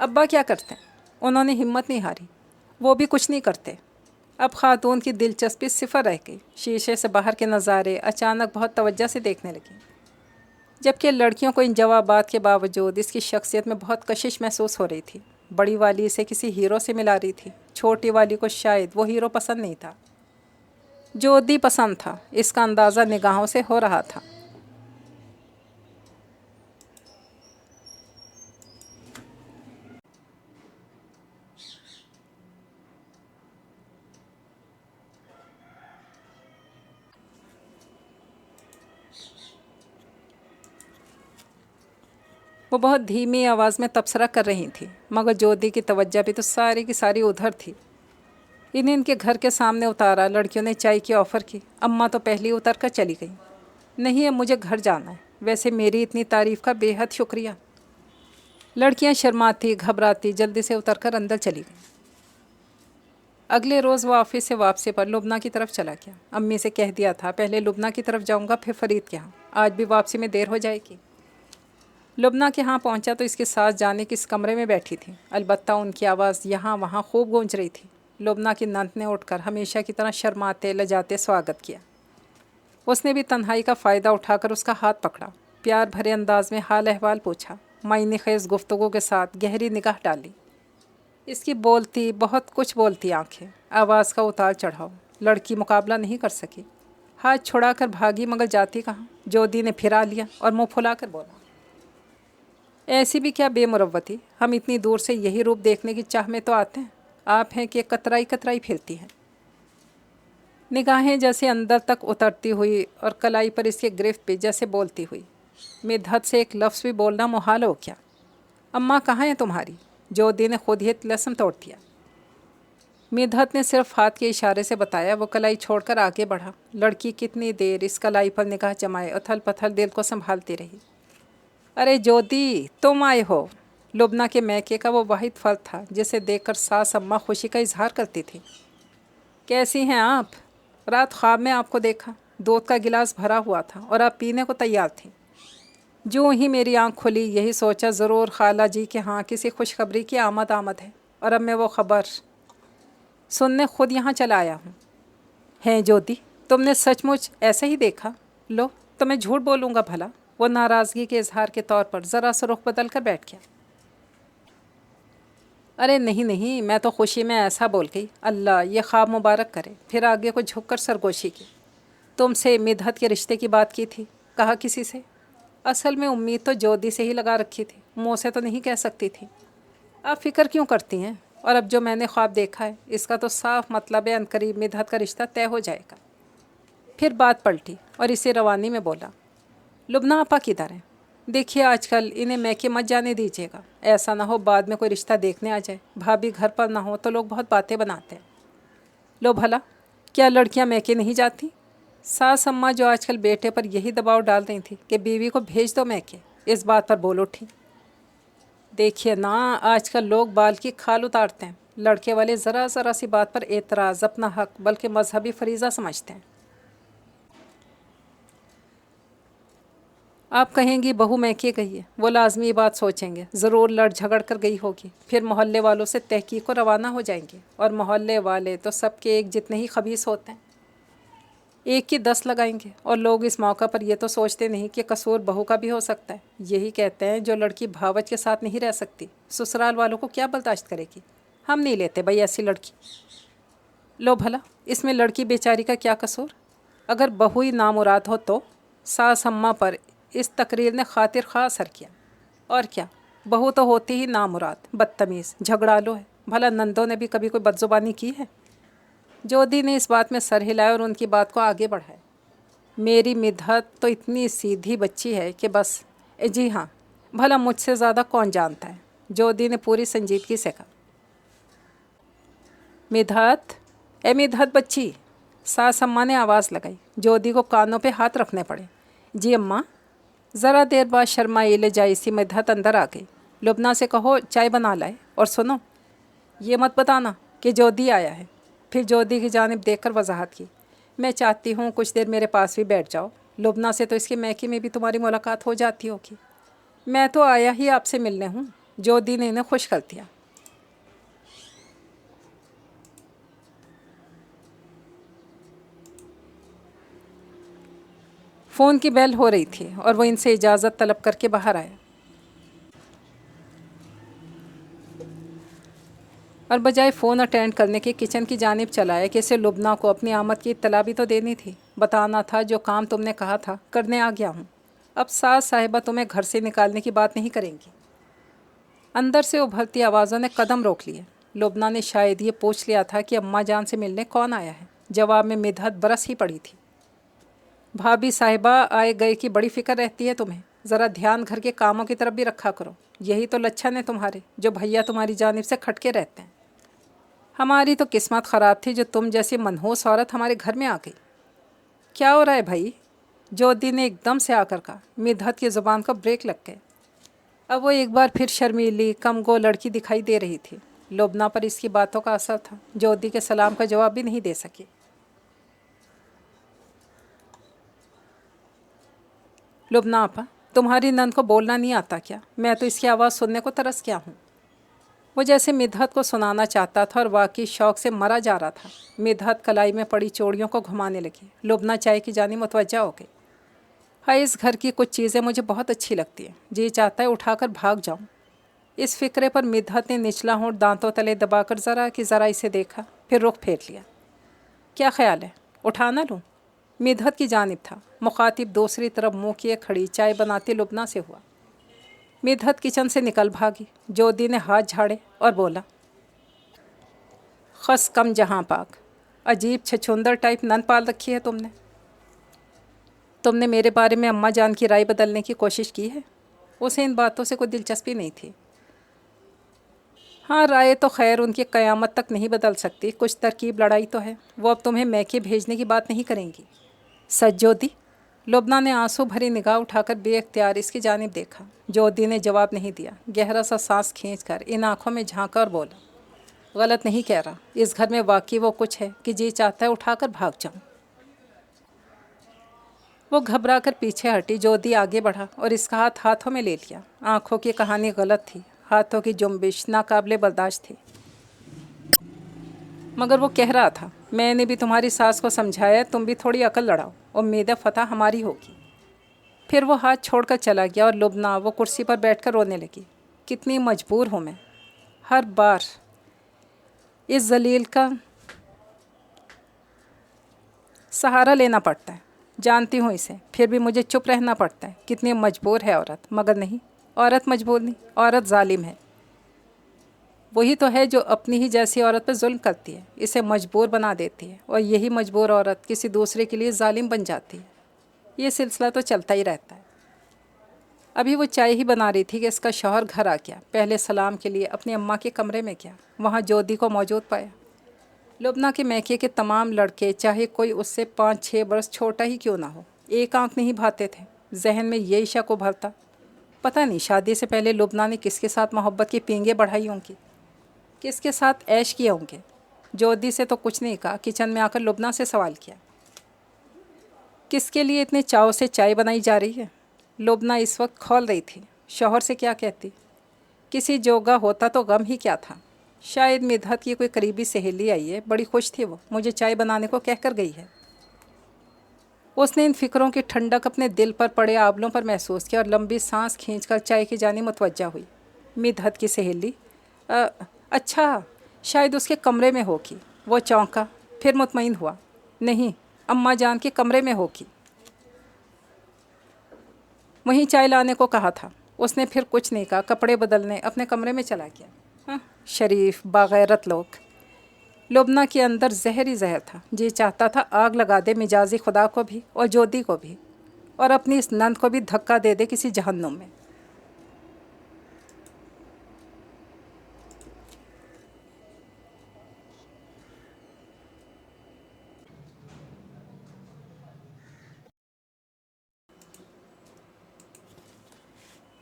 अब्बा क्या करते हैं? उन्होंने हिम्मत नहीं हारी, वो भी कुछ नहीं करते। अब ख़ातून की दिलचस्पी सिफर रह गई। शीशे से बाहर के नज़ारे अचानक बहुत तवज्जो से देखने लगी, जबकि लड़कियों को इन जवाबात के बावजूद इसकी शख्सियत में बहुत कशिश महसूस हो रही थी। बड़ी वाली इसे किसी हीरो से मिला रही थी, छोटी वाली को शायद वो हीरो पसंद नहीं था, जोधी पसंद था। इसका अंदाज़ा निगाहों से हो रहा था। वो बहुत धीमी आवाज़ में तबसरा कर रही थी, मगर जोधी की तवज्जो भी तो सारी की सारी उधर थी। इन्हें इनके घर के सामने उतारा। लड़कियों ने चाय की ऑफ़र की। अम्मा तो पहले ही उतर कर चली गई। नहीं, अब मुझे घर जाना है। वैसे मेरी इतनी तारीफ़ का बेहद शुक्रिया। लड़कियां शर्माती घबराती जल्दी से उतरकर अंदर चली गईं। अगले रोज़ वो ऑफिस से वापसी पर लुबना की तरफ चला गया। अम्मी से कह दिया था पहले लुबना की तरफ जाऊंगा, फिर फ़रीद के यहाँ। आज भी वापसी में देर हो जाएगी। लुबना के यहाँ पहुँचा तो इसके साथ जाने की इस कमरे में बैठी थी। अलबत्ता उनकी आवाज़ यहाँ वहाँ खूब गूंज रही थी। लुबना की नंद ने उठकर हमेशा की तरह शर्माते लजाते स्वागत किया। उसने भी तन्हाई का फ़ायदा उठाकर उसका हाथ पकड़ा, प्यार भरे अंदाज में हाल अहवाल पूछा, मायने खेज़ गुफ्तगू के साथ गहरी निगाह डाली। इसकी बोलती, बहुत कुछ बोलती आंखें, आवाज़ का उतार चढ़ाव, लड़की मुकाबला नहीं कर सकी। हाथ छुड़ा कर भागी, मगर जाती कहाँ। जोधी ने फिरा लिया और मुँह फुला कर बोला, ऐसी भी क्या बेमुरव्वती, हम इतनी दूर से यही रूप देखने की चाह में तो आते हैं। आप हैं कि कतराई कतराई फिरती हैं। निगाहें जैसे अंदर तक उतरती हुई और कलाई पर इसके गिरफ्त पे जैसे बोलती हुई, मिदहत से एक लफ्ज़ भी बोलना मुहाल हो क्या। अम्मा कहाँ है तुम्हारी? जोधी ने खुद ही तिलस्म तोड़ दिया। मिदहत ने सिर्फ हाथ के इशारे से बताया। वो कलाई छोड़कर आगे बढ़ा। लड़की कितनी देर इस कलाई पर निगाह जमाए उथल पथल दिल को संभालती रही। अरे जोधी, तुम आए हो। लुबना के मैके का वो वाहिद फल था जिसे देखकर सास अम्मा खुशी का इजहार करती थी। कैसी हैं आप? रात ख्वाब में आपको देखा, दूध का गिलास भरा हुआ था और आप पीने को तैयार थी। जो ही मेरी आंख खुली यही सोचा ज़रूर खाला जी के हाँ किसी खुशखबरी की आमद है, और अब मैं वो खबर सुनने खुद यहाँ चला आया हूँ। हैं ज्योति, तुमने सचमुच ऐसे ही देखा? लो, तो मैं झूठ बोलूँगा भला? वो नाराज़गी के इजहार के तौर पर ज़रा सा रुख बदल कर बैठ गया। अरे नहीं नहीं, मैं तो खुशी में ऐसा बोल गई। अल्लाह ये ख्वाब मुबारक करे। फिर आगे को झुककर सरगोशी की। तुमसे मिदहत के रिश्ते की बात की थी? कहा किसी से? असल में उम्मीद तो ज्योति से ही लगा रखी थी, मुँह से तो नहीं कह सकती थी। आप फ़िक्र क्यों करती हैं? और अब जो मैंने ख्वाब देखा है इसका तो साफ मतलब है अनकरीब मिदहत का रिश्ता तय हो जाएगा। फिर बात पलटी और इसे रवानी में बोला, लुबना आपा किधर हैं? देखिए आजकल इन्हें मैके मत जाने दीजिएगा। ऐसा ना हो बाद में कोई रिश्ता देखने आ जाए, भाभी घर पर ना हो तो लोग बहुत बातें बनाते हैं। लो भला, क्या लड़कियां मैके नहीं जाती? सास अम्मा जो आजकल बेटे पर यही दबाव डाल रही थी कि बीवी को भेज दो मैके, इस बात पर बोल उठी। देखिए ना, आजकल लोग बाल की खाल उतारते हैं। लड़के वाले ज़रा ज़रा सी बात पर एतराज़ अपना हक बल्कि मजहबी फरीज़ा समझते हैं। आप कहेंगी बहू मैके गई है, वो लाजमी ये बात सोचेंगे ज़रूर लड़ झगड़ कर गई होगी। फिर मोहल्ले वालों से तहकीक को रवाना हो जाएंगे, और मोहल्ले वाले तो सबके एक जितने ही खबीस होते हैं, एक की 10 लगाएंगे। और लोग इस मौका पर ये तो सोचते नहीं कि कसूर बहू का भी हो सकता है। यही कहते हैं जो लड़की भावच के साथ नहीं रह सकती ससुराल वालों को क्या बर्दाश्त करेगी। हम नहीं लेते भाई ऐसी लड़की। लो भला, इसमें लड़की बेचारी का क्या कसूर? अगर बहू ही नामुराद हो तो? सास अम्मा पर इस तकरीर ने खातिर खा असर किया। और क्या, बहू तो होती ही नामुराद, बदतमीज़, झगड़ालू है। भला नंदों ने भी कभी कोई बदजुबानी की है? ज्योति ने इस बात में सर हिलाया और उनकी बात को आगे बढ़ाया। मेरी मिदहत तो इतनी सीधी बच्ची है कि बस। जी हाँ, भला मुझसे ज़्यादा कौन जानता है? ज्योति ने पूरी संजीदगी से कहा। मिदहत, ए मिदहत बच्ची, सास अम्मा ने आवाज़ लगाई। ज्योति को कानों पे हाथ रखने पड़े। जी अम्मा। ज़रा देर बाद शर्माई ले जाई सी मिदहत अंदर आ गई। लुबना से कहो चाय बना लाए, और सुनो, ये मत बताना कि ज्योति आया है। फिर ज्योति की जानिब देखकर वजाहत की, मैं चाहती हूँ कुछ देर मेरे पास भी बैठ जाओ। लुबना से तो इसके मैके में भी तुम्हारी मुलाकात हो जाती होगी। मैं तो आया ही आपसे मिलने हूँ। ज्योति ने इन्हें खुश कर दिया। फ़ोन की बेल हो रही थी और वो इनसे इजाज़त तलब करके बाहर आया, और बजाय फ़ोन अटेंड करने के किचन की जानिब चलाया कि इसे लुबना को अपनी आमद की इत्तला भी तो देनी थी। बताना था जो काम तुमने कहा था करने आ गया हूँ। अब सास साहिबा तुम्हें घर से निकालने की बात नहीं करेंगी। अंदर से उभरती आवाज़ों ने कदम रोक लिए। लुबना ने शायद ये पूछ लिया था कि अम्मा जान से मिलने कौन आया है। जवाब में मिदहत बरस ही पड़ी थी। भाभी साहिबा आए गए की बड़ी फ़िक्र रहती है तुम्हें। ज़रा ध्यान घर के कामों की तरफ भी रखा करो। यही तो लक्षण है तुम्हारे जो भैया तुम्हारी जानिब से खटके रहते हैं। हमारी तो किस्मत ख़राब थी जो तुम जैसी मनहूस औरत हमारे घर में आ गई। क्या हो रहा है भाई? ज्योति ने एकदम से आकर कहा। मिदहत की ज़ुबान का ब्रेक लग गए। अब वो एक बार फिर शर्मीली कमगो लड़की दिखाई दे रही थी। लुबना पर इसकी बातों का असर था। ज्योति के सलाम का जवाब भी नहीं दे सकी। लुबना आपा, तुम्हारी नंद को बोलना नहीं आता क्या? मैं तो इसकी आवाज़ सुनने को तरस गया हूँ। वो जैसे मिदहत को सुनाना चाहता था और वाकई शौक़ से मरा जा रहा था। मिदहत कलाई में पड़ी चूड़ियों को घुमाने लगी। लुबना चाय की जानी मुतवज्जा हो गई। हाय, इस घर की कुछ चीज़ें मुझे बहुत अच्छी लगती हैं। जी चाहता है उठाकर भाग जाऊं। इस फिक्रे पर मिदहत ने निचला होंठ दांतों तले दबाकर ज़रा इसे देखा, फिर रुख फेर लिया। क्या ख्याल है, उठाना लूँ? मिदहत की जानिब था। मुखातिब दूसरी तरफ मुँह किए खड़ी चाय बनाती लुबना से हुआ। मिदहत किचन से निकल भागी। ज्योति ने हाथ झाड़े और बोला, खस कम जहाँ पाक, अजीब छछूंदर टाइप नन पाल रखी है तुमने मेरे बारे में अम्मा जान की राय बदलने की कोशिश की है? उसे इन बातों से कोई दिलचस्पी नहीं थी। हाँ, राय तो खैर उनकी क़यामत तक नहीं बदल सकती, कुछ तरकीब लड़ाई तो है। वो अब तुम्हें मैके भेजने की बात नहीं करेंगी। सच ज्योति? लुबना ने आंसू भरी निगाह उठाकर बेख्तियार इसकी जानिब देखा। ज्योति ने जवाब नहीं दिया। गहरा सा सांस खींचकर इन आंखों में झांका और बोला, गलत नहीं कह रहा, इस घर में वाकई वो कुछ है कि जी चाहता है उठाकर भाग जाऊं। वो घबरा कर पीछे हटी। ज्योति आगे बढ़ा और इसका हाथ हाथों में ले लिया। आंखों की कहानी गलत थी, हाथों की जुम्बिश नाकाबिले बर्दाश्त थी। मगर वो कह रहा था, मैंने भी तुम्हारी सास को समझाया, तुम भी थोड़ी अकल लड़ाओ, उम्मीद है फतह हमारी होगी। फिर वो हाथ छोड़कर चला गया और लुबना वो कुर्सी पर बैठकर रोने लगी। कितनी मजबूर हूँ मैं, हर बार इस जलील का सहारा लेना पड़ता है। जानती हूँ इसे, फिर भी मुझे चुप रहना पड़ता है। कितनी मजबूर है औरत। मगर नहीं, औरत मजबूर नहीं, औरत जालिम है। वही तो है जो अपनी ही जैसी औरत पर जुल्म करती है, इसे मजबूर बना देती है, और यही मजबूर औरत किसी दूसरे के लिए जालिम बन जाती है। ये सिलसिला तो चलता ही रहता है। अभी वो चाय ही बना रही थी कि इसका शौहर घर आ गया। पहले सलाम के लिए अपनी अम्मा के कमरे में गया। वहाँ ज्योति को मौजूद पाया। लुबना के मैके के तमाम लड़के, चाहे कोई उससे 5-6 बरस छोटा ही क्यों ना हो, एक आंख नहीं भाते थे। जहन में यही शक उभरता, पता नहीं शादी से पहले लुबना ने किसके साथ मोहब्बत की पींगे बढ़ाई होंगी, किसके साथ ऐश किए होंगे। ज्योति से तो कुछ नहीं कहा। किचन में आकर लुबना से सवाल किया, किसके लिए इतने चाव से चाय बनाई जा रही है? लुबना इस वक्त खौल रही थी। शौहर से क्या कहती? किसी जोगा होता तो गम ही क्या था। शायद मिधत की कोई करीबी सहेली आई है, बड़ी खुश थी वो, मुझे चाय बनाने को कहकर गई है। उसने इन फिक्रों की ठंडक अपने दिल पर पड़े आबलों पर महसूस किया और लंबी सांस खींचकर चाय की जानिब मुतवज्जा हुई। मिधत की सहेली? अच्छा, शायद उसके कमरे में होगी। वो चौंका, फिर मुतमईन हुआ, नहीं, अम्मा जान के कमरे में होगी। वहीं चाय लाने को कहा था। उसने फिर कुछ नहीं कहा, कपड़े बदलने अपने कमरे में चला गया। हाँ, शरीफ बागैरत लोग। लुबना के अंदर जहर ही जहर था। जी चाहता था आग लगा दे मिजाजी खुदा को भी और ज्योति को भी, और अपनी इस नंद को भी धक्का दे दे किसी जहन्नुम में।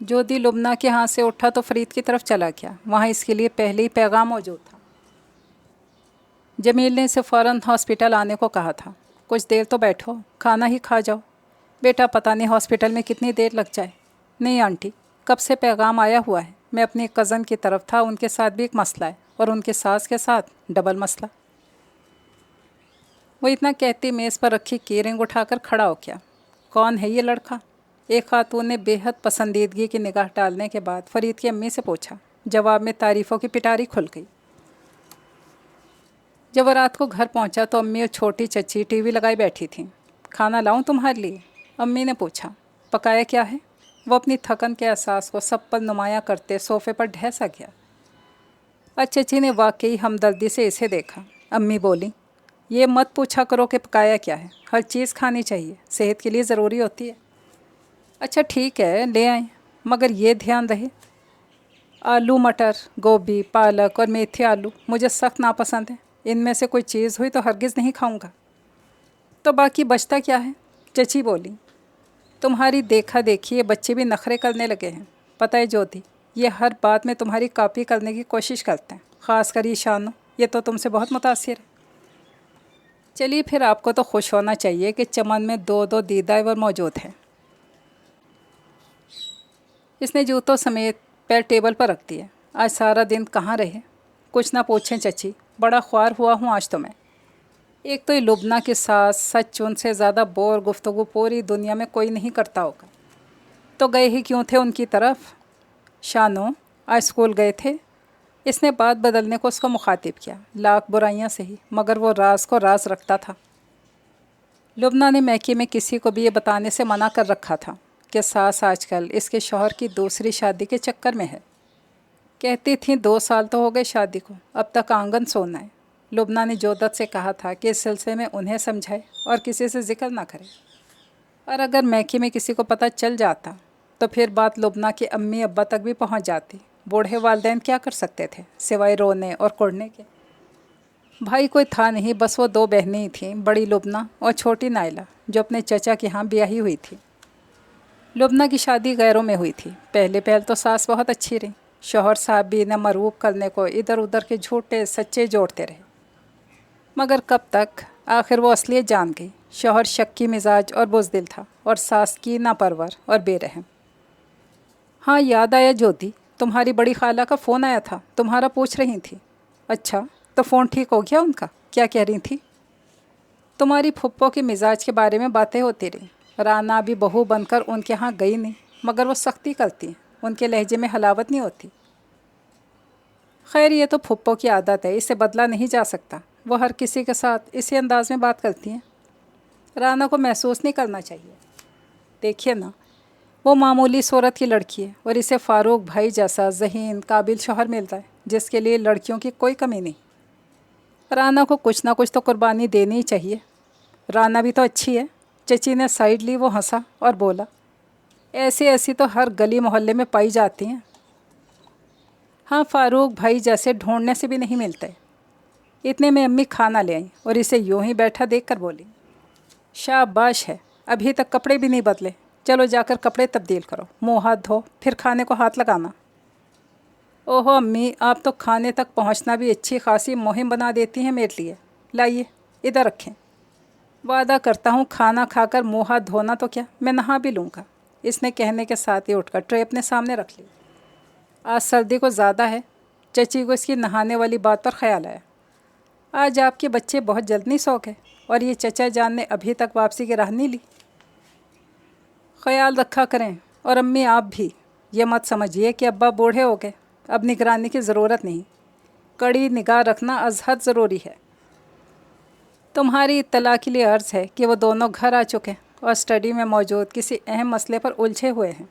ज्योति लुबना के हाथ से उठा तो फरीद की तरफ चला गया। वहाँ इसके लिए पहले ही पैगाम मौजूद था। जमील ने इसे फ़ौरन हॉस्पिटल आने को कहा था। कुछ देर तो बैठो, खाना ही खा जाओ। बेटा पता नहीं हॉस्पिटल में कितनी देर लग जाए। नहीं आंटी, कब से पैगाम आया हुआ है। मैं अपने कज़न की तरफ था, उनके साथ भी एक मसला है, और उनके सास के साथ डबल मसला। वो इतना कहती मेज़ पर रखी कीरिंग उठाकर खड़ा हो गया। कौन है ये लड़का? एक खातून ने बेहद पसंदीदगी की निगाह डालने के बाद फरीद की अम्मी से पूछा। जवाब में तारीफ़ों की पिटारी खुल गई। जब वो रात को घर पहुंचा तो अम्मी और छोटी चची टीवी लगाई बैठी थीं। खाना लाऊं तुम्हारे लिए? अम्मी ने पूछा। पकाया क्या है? वो अपनी थकन के एहसास को सब पर नुमायाँ करते सोफ़े पर ढह सा गया। चची ने वाकई हमदर्दी से इसे देखा। अम्मी बोली, ये मत पूछा करो कि पकाया क्या है, हर चीज़ खानी चाहिए, सेहत के लिए ज़रूरी होती है। अच्छा ठीक है, ले आए, मगर ये ध्यान रहे आलू मटर गोभी पालक और मेथी आलू मुझे सख्त नापसंद है। इनमें से कोई चीज़ हुई तो हरगिज़ नहीं खाऊंगा। तो बाकी बचता क्या है? चची बोली, तुम्हारी देखा देखी ये बच्चे भी नखरे करने लगे हैं। पता है ज्योति, ये हर बात में तुम्हारी कॉपी करने की कोशिश करते हैं, ख़ासकर ये शानो, ये तो तुमसे बहुत मुतासिर है। चलिए फिर आपको तो खुश होना चाहिए कि चमन में 2-2 दीदावर मौजूद हैं। इसने जूतों समेत पैर टेबल पर रख दिए। आज सारा दिन कहाँ रहे? कुछ ना पूछें चची, बड़ा ख्वार हुआ हूँ आज तो मैं। एक तो ये लुबना के साथ सच उनसे ज़्यादा बोर गुफ्तगू पूरी दुनिया में कोई नहीं करता होगा। तो गए ही क्यों थे उनकी तरफ? शानो, आज स्कूल गए थे? इसने बात बदलने को उसको मुखातिब किया, लाख बुराइयां सही, मगर वो राज को राज रखता था। लुबना ने मैके में किसी को भी ये बताने से मना कर रखा था कि सास आजकल इसके शौहर की दूसरी शादी के चक्कर में है। कहती थी 2 साल तो हो गए शादी को, अब तक आंगन सोना है। लुबना ने जोदत से कहा था कि इस सिलसिले में उन्हें समझाए और किसी से जिक्र ना करे, और अगर मैकी में किसी को पता चल जाता तो फिर बात लुबना की अम्मी अब्बा तक भी पहुंच जाती। बूढ़े वालिदैन क्या कर सकते थे सिवाय रोने और कुड़ने के। भाई कोई था नहीं, बस वो दो बहनें ही थीं, बड़ी लुबना और छोटी नायला, जो अपने चचा के यहाँ ब्याही हुई थी। लुबना की शादी गैरों में हुई थी। पहले पहल तो सास बहुत अच्छी रही, शौहर साहब भी इन्हें मरूब करने को इधर उधर के झूठे सच्चे जोड़ते रहे, मगर कब तक, आखिर वो असलियत जान गई। शौहर शक्की मिजाज और बुज़दिल था और सास की नापरवर और बेरहम। हाँ याद आया ज्योति, तुम्हारी बड़ी खाला का फ़ोन आया था, तुम्हारा पूछ रही थी। अच्छा, तो फ़ोन ठीक हो गया उनका? क्या कह रही थी? तुम्हारी फुप्पो के मिजाज के बारे में बातें होती रही। राना भी बहू बनकर उनके यहाँ गई नहीं, मगर वो सख्ती करती हैं, उनके लहजे में हलावत नहीं होती। खैर ये तो फुप्पो की आदत है, इसे बदला नहीं जा सकता। वो हर किसी के साथ इसी अंदाज में बात करती हैं। राना को महसूस नहीं करना चाहिए। देखिए ना, वो मामूली सूरत की लड़की है और इसे फ़ारूक भाई जैसा ज़हीन काबिल शौहर मिलता है, जिसके लिए लड़कियों की कोई कमी नहीं। राना को कुछ ना कुछ तो कुर्बानी देनी ही चाहिए। राना भी तो अच्छी है। चची ने साइड ली। वो हंसा और बोला, ऐसी ऐसी तो हर गली मोहल्ले में पाई जाती हैं। हाँ, फ़ारूक भाई जैसे ढूंढने से भी नहीं मिलते। इतने में अम्मी खाना ले आई और इसे यूं ही बैठा देखकर बोली, शाबाश है, अभी तक कपड़े भी नहीं बदले। चलो जाकर कपड़े तब्दील करो, मुँह हाथ धो, फिर खाने को हाथ लगाना। ओहो अम्मी, आप तो खाने तक पहुंचना भी अच्छी खासी मुहिम बना देती हैं मेरे लिए। लाइए इधर रखें। वादा करता हूँ खाना खाकर मुँह हाथ धोना तो क्या, मैं नहा भी लूँगा। इसने कहने के साथ ही उठकर ट्रे अपने सामने रख ली। आज सर्दी को ज़्यादा है। चची को इसकी नहाने वाली बात पर ख्याल आया। आज आपके बच्चे बहुत जल्द नहीं सो गए और ये चचा जान ने अभी तक वापसी की राह नहीं ली। ख्याल रखा करें, और अम्मी आप भी। ये मत समझिए कि अब्बा बूढ़े हो गए, अब निगरानी की ज़रूरत नहीं। कड़ी निगाह रखना अज़हद ज़रूरी है। तुम्हारी इत्तला के लिए अर्ज़ है कि वो दोनों घर आ चुके और स्टडी में मौजूद किसी अहम मसले पर उलझे हुए हैं।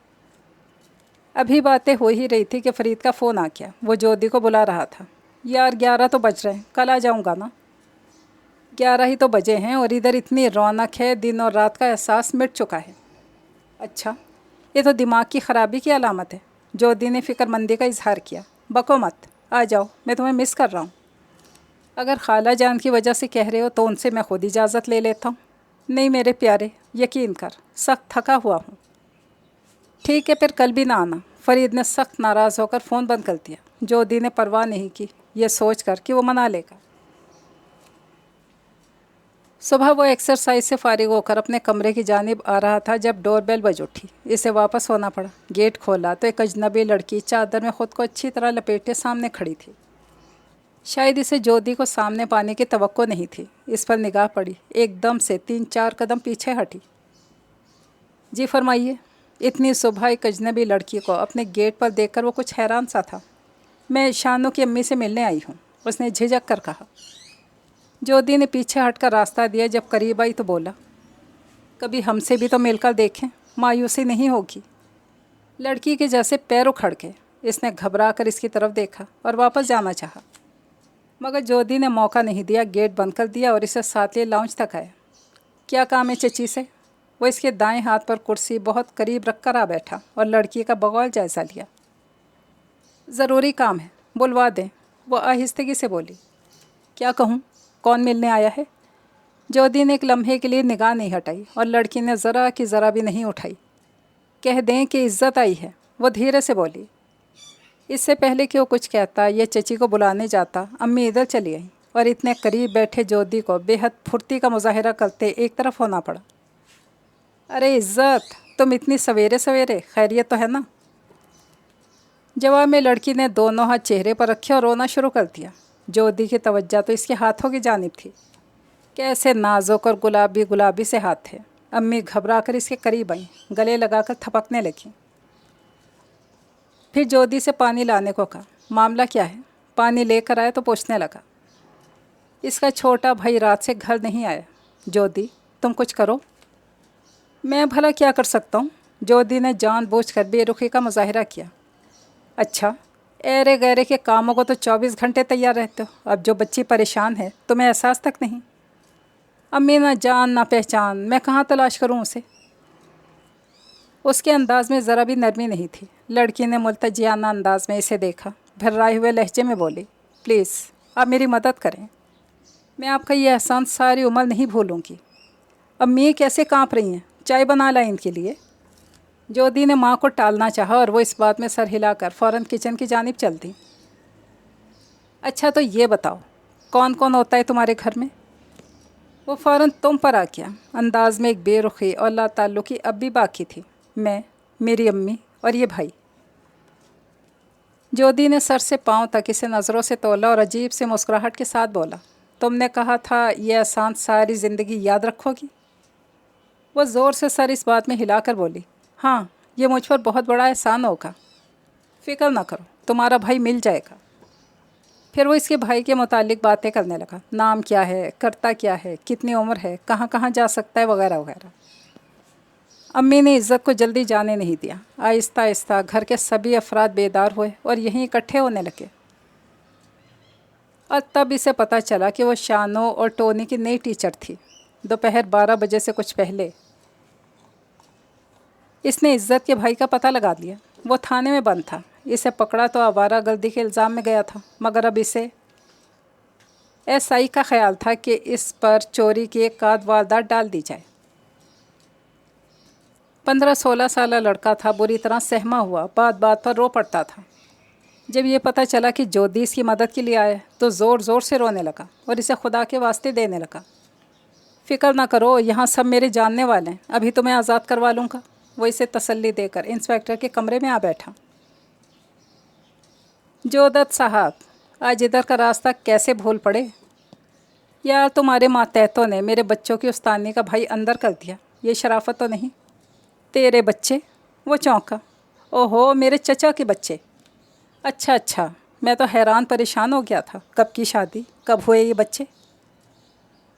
अभी बातें हो ही रही थी कि फ़रीद का फ़ोन आ गया। वो ज्योति को बुला रहा था। यार 11 तो बज रहे हैं, कल आ जाऊँगा ना। 11 ही तो बजे हैं और इधर इतनी रौनक है, दिन और रात का एहसास मिट चुका है। अच्छा, ये तो दिमाग की ख़राबी की अलामत है। ज्योति ने फ़िक्रमंदी का इजहार किया। बको मत, आ जाओ, मैं तुम्हें मिस कर रहा हूँ। अगर खाला जान की वजह से कह रहे हो तो उनसे मैं खुद इजाज़त ले लेता हूँ। नहीं मेरे प्यारे, यकीन कर, सख्त थका हुआ हूँ। ठीक है, फिर कल भी ना आना। फ़रीद ने सख्त नाराज़ होकर फ़ोन बंद कर दिया। ज्योति ने परवाह नहीं की, ये सोच कर कि वो मना लेगा। सुबह वो एक्सरसाइज से फारिग होकर अपने कमरे की जानिब आ रहा था जब डोरबेल बज उठी। इसे वापस होना पड़ा। गेट खोला तो एक अजनबी लड़की चादर में ख़ुद को अच्छी तरह लपेटे सामने खड़ी थी। शायद इसे ज्योति को सामने पाने की तवक्को नहीं थी। इस पर निगाह पड़ी, एकदम से 3-4 कदम पीछे हटी। जी फरमाइए। इतनी सुबह एक अजनबी लड़की को अपने गेट पर देखकर वो कुछ हैरान सा था। मैं शानू की अम्मी से मिलने आई हूँ, उसने झिझक कर कहा। ज्योति ने पीछे हटकर रास्ता दिया। जब करीब आई तो बोला, कभी हमसे भी तो मिलकर देखें, मायूसी नहीं होगी। लड़की के जैसे पैर उखड़ के इसने घबरा कर इसकी तरफ देखा और वापस जाना चाहा, मगर ज्योति ने मौका नहीं दिया। गेट बंद कर दिया और इसे साथ लिए लाउंज तक आया। क्या काम है चची से? वो इसके दाएं हाथ पर कुर्सी बहुत करीब रख कर आ बैठा और लड़की का बगौर जायज़ा लिया। ज़रूरी काम है, बुलवा दें, वो आहिस्तगी से बोली। क्या कहूँ, कौन मिलने आया है? ज्योति ने एक लम्हे के लिए निगाह नहीं हटाई और लड़की ने ज़रा की ज़रा भी नहीं उठाई। कह दें कि इज़्ज़त आई है, वो धीरे से बोली। इससे पहले कि वो कुछ कहता या चची को बुलाने जाता, अम्मी इधर चली आई और इतने करीब बैठे ज्योति को बेहद फुर्ती का मुजाहरा करते एक तरफ होना पड़ा। अरे इज़्ज़त, तुम इतनी सवेरे सवेरे, खैरियत तो है ना? जवाब में लड़की ने दोनों हाथ चेहरे पर रखे और रोना शुरू कर दिया। ज्योति की तवज्जो तो इसके हाथों की जानिब थी। कैसे नाजुक और गुलाबी गुलाबी से हाथ थे। अम्मी घबरा कर इसके करीब आईं, गले लगाकर थपकने लगीं। फिर ज्योति से पानी लाने को कहा। मामला क्या है? पानी लेकर आए तो पूछने लगा। इसका छोटा भाई रात से घर नहीं आया। ज्योति, तुम कुछ करो। मैं भला क्या कर सकता हूँ? ज्योति ने जानबूझकर बेरुखी का मुजाहिरा किया। अच्छा, ایرے گہرے کے کاموں کو تو 24 گھنٹے تیار رہتے ہو، اب جو بچی پریشان ہے تمہیں احساس تک نہیں۔ امی نہ جان نہ پہچان، میں کہاں تلاش کروں اسے؟ اس کے انداز میں ذرا بھی نرمی نہیں تھی۔ لڑکی نے ملتجیانہ انداز میں اسے دیکھا، بھرائے ہوئے لہجے میں بولی، پلیز آپ میری مدد کریں، میں آپ کا یہ احسان ساری عمر نہیں بھولوں گی۔ امی کیسے کانپ رہی ہیں، چائے بنا لائیں ان کے لیے؟ جودی نے ماں کو ٹالنا چاہا اور وہ اس بات میں سر ہلا کر فوراً کچن کی جانب چل دی۔ اچھا تو یہ بتاؤ کون کون ہوتا ہے تمہارے گھر میں؟ وہ فوراً تم پر آ گیا، انداز میں ایک بے رخی اور لا تعلقی اب بھی باقی تھی۔ میں، میری امی اور یہ بھائی۔ جودی نے سر سے پاؤں تک اسے نظروں سے تولا اور عجیب سے مسکراہٹ کے ساتھ بولا، تم نے کہا تھا یہ احسان ساری زندگی یاد رکھو گی؟ وہ زور سے سر اس بات میں ہلا کر بولی، ہاں یہ مجھ پر بہت بڑا احسان ہوگا، فکر نہ کرو تمہارا بھائی مل جائے گا۔ پھر وہ اس کے بھائی کے متعلق باتیں کرنے لگا، نام کیا ہے، کرتا کیا ہے، کتنی عمر ہے، کہاں کہاں جا سکتا ہے، وغیرہ وغیرہ۔ امی نے عزت کو جلدی جانے نہیں دیا۔ آہستہ آہستہ گھر کے سبھی افراد بیدار ہوئے اور یہیں اکٹھے ہونے لگے، اور تب اسے پتہ چلا کہ وہ شانو اور ٹونی کی نئی ٹیچر تھی۔ دوپہر 12 بجے سے کچھ پہلے اس نے عزت کے بھائی کا پتہ لگا لیا۔ وہ تھانے میں بند تھا، اسے پکڑا تو آوارہ گردی کے الزام میں گیا تھا، مگر اب اسے ایس آئی کا خیال تھا کہ اس پر چوری کی ایک واردات ڈال دی جائے۔ 15-16 سالہ لڑکا تھا، بری طرح سہما ہوا، بات بات پر رو پڑتا تھا۔ جب یہ پتہ چلا کہ جودی اس کی مدد کے لیے آئے تو زور زور سے رونے لگا اور اسے خدا کے واسطے دینے لگا، فکر نہ کرو یہاں سب میرے جاننے والے ہیں، ابھی تمہیں آزاد کروا لوں گا۔ وہ اسے تسلی دے کر انسپیکٹر کے کمرے میں آ بیٹھا۔ جودت صاحب، آج ادھر کا راستہ کیسے بھول پڑے؟ یار تمہارے ماتحتوں نے میرے بچوں کی استانی کا بھائی اندر کر دیا، یہ شرافت تو نہیں؟ تیرے بچے؟ وہ چونکا، اوہو میرے چچا کے بچے، اچھا اچھا، میں تو حیران پریشان ہو گیا تھا، کب کی شادی، کب ہوئے یہ بچے؟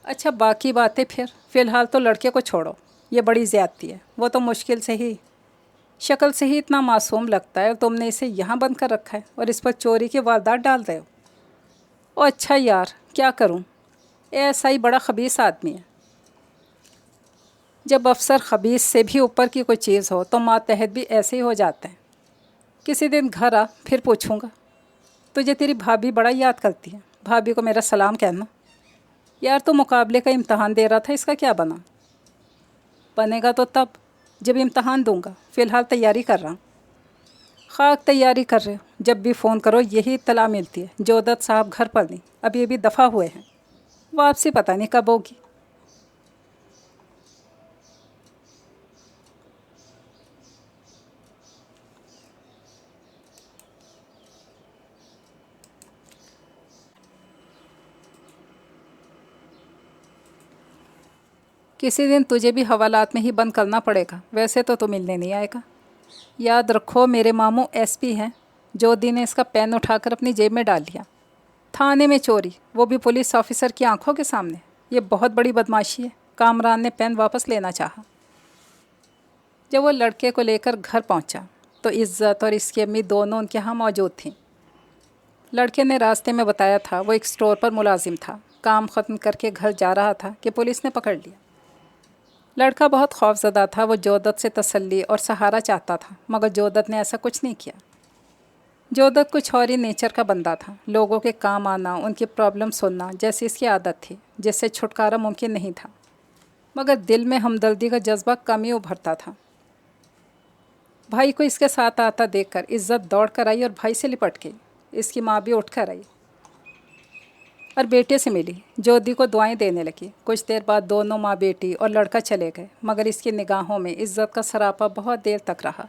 اچھا باقی باتیں پھر، فی الحال تو لڑکے کو چھوڑو، یہ بڑی زیادتی ہے، وہ تو مشکل سے ہی، شکل سے ہی اتنا معصوم لگتا ہے اور تم نے اسے یہاں بند کر رکھا ہے اور اس پر چوری کی واردات ڈال رہے ہو۔ او اچھا یار کیا کروں، ایسا ہی بڑا خبیث آدمی ہے۔ جب افسر خبیث سے بھی اوپر کی کوئی چیز ہو تو ماتحت بھی ایسے ہی ہو جاتے ہیں۔ کسی دن گھر آ پھر پوچھوں گا۔ تجھے تیری بھابھی بڑا یاد کرتی ہے، بھابھی کو میرا سلام کہنا۔ یار تو مقابلے کا امتحان دے رہا تھا، اس کا کیا بنا؟ بنے گا تو تب جب امتحان دوں گا، فی الحال تیاری کر رہا ہوں۔ خاک تیاری کر رہے ہو، جب بھی فون کرو یہی اطلاع ملتی ہے، جودت صاحب گھر پر نہیں، اب یہ بھی دفع ہوئے ہیں، واپسی پتہ نہیں کب ہوگی۔ کسی دن تجھے بھی حوالات میں ہی بند کرنا پڑے گا، ویسے تو ملنے نہیں آئے گا۔ یاد رکھو میرے ماموں ایس پی ہیں۔ جودی نے اس کا پین اٹھا کر اپنی جیب میں ڈال لیا۔ تھانے میں چوری، وہ بھی پولیس آفیسر کی آنکھوں کے سامنے، یہ بہت بڑی بدماشی ہے۔ کامران نے پین واپس لینا چاہا۔ جب وہ لڑکے کو لے کر گھر پہنچا تو عزت اور اس کی امی دونوں ان کے ہاں موجود تھیں۔ لڑکے نے راستے میں بتایا تھا وہ ایک اسٹور پر ملازم تھا، کام ختم کر کے گھر جا رہا تھا کہ پولیس نے پکڑ لیا۔ لڑکا بہت خوفزدہ تھا، وہ جودت سے تسلی اور سہارا چاہتا تھا، مگر جودت نے ایسا کچھ نہیں کیا۔ جودت کچھ اور ہی نیچر کا بندہ تھا، لوگوں کے کام آنا، ان کی پرابلم سننا جیسی اس کی عادت تھی، جس سے چھٹکارا ممکن نہیں تھا، مگر دل میں ہمدردی کا جذبہ کم ہی ابھرتا تھا۔ بھائی کو اس کے ساتھ آتا دیکھ کر عزت دوڑ کر آئی اور بھائی سے لپٹ گئی۔ اس کی ماں بھی اٹھ کر آئی اور بیٹے سے ملی، جودی کو دعائیں دینے لگی۔ کچھ دیر بعد دونوں ماں بیٹی اور لڑکا چلے گئے، مگر اس کی نگاہوں میں عزت کا سراپا بہت دیر تک رہا۔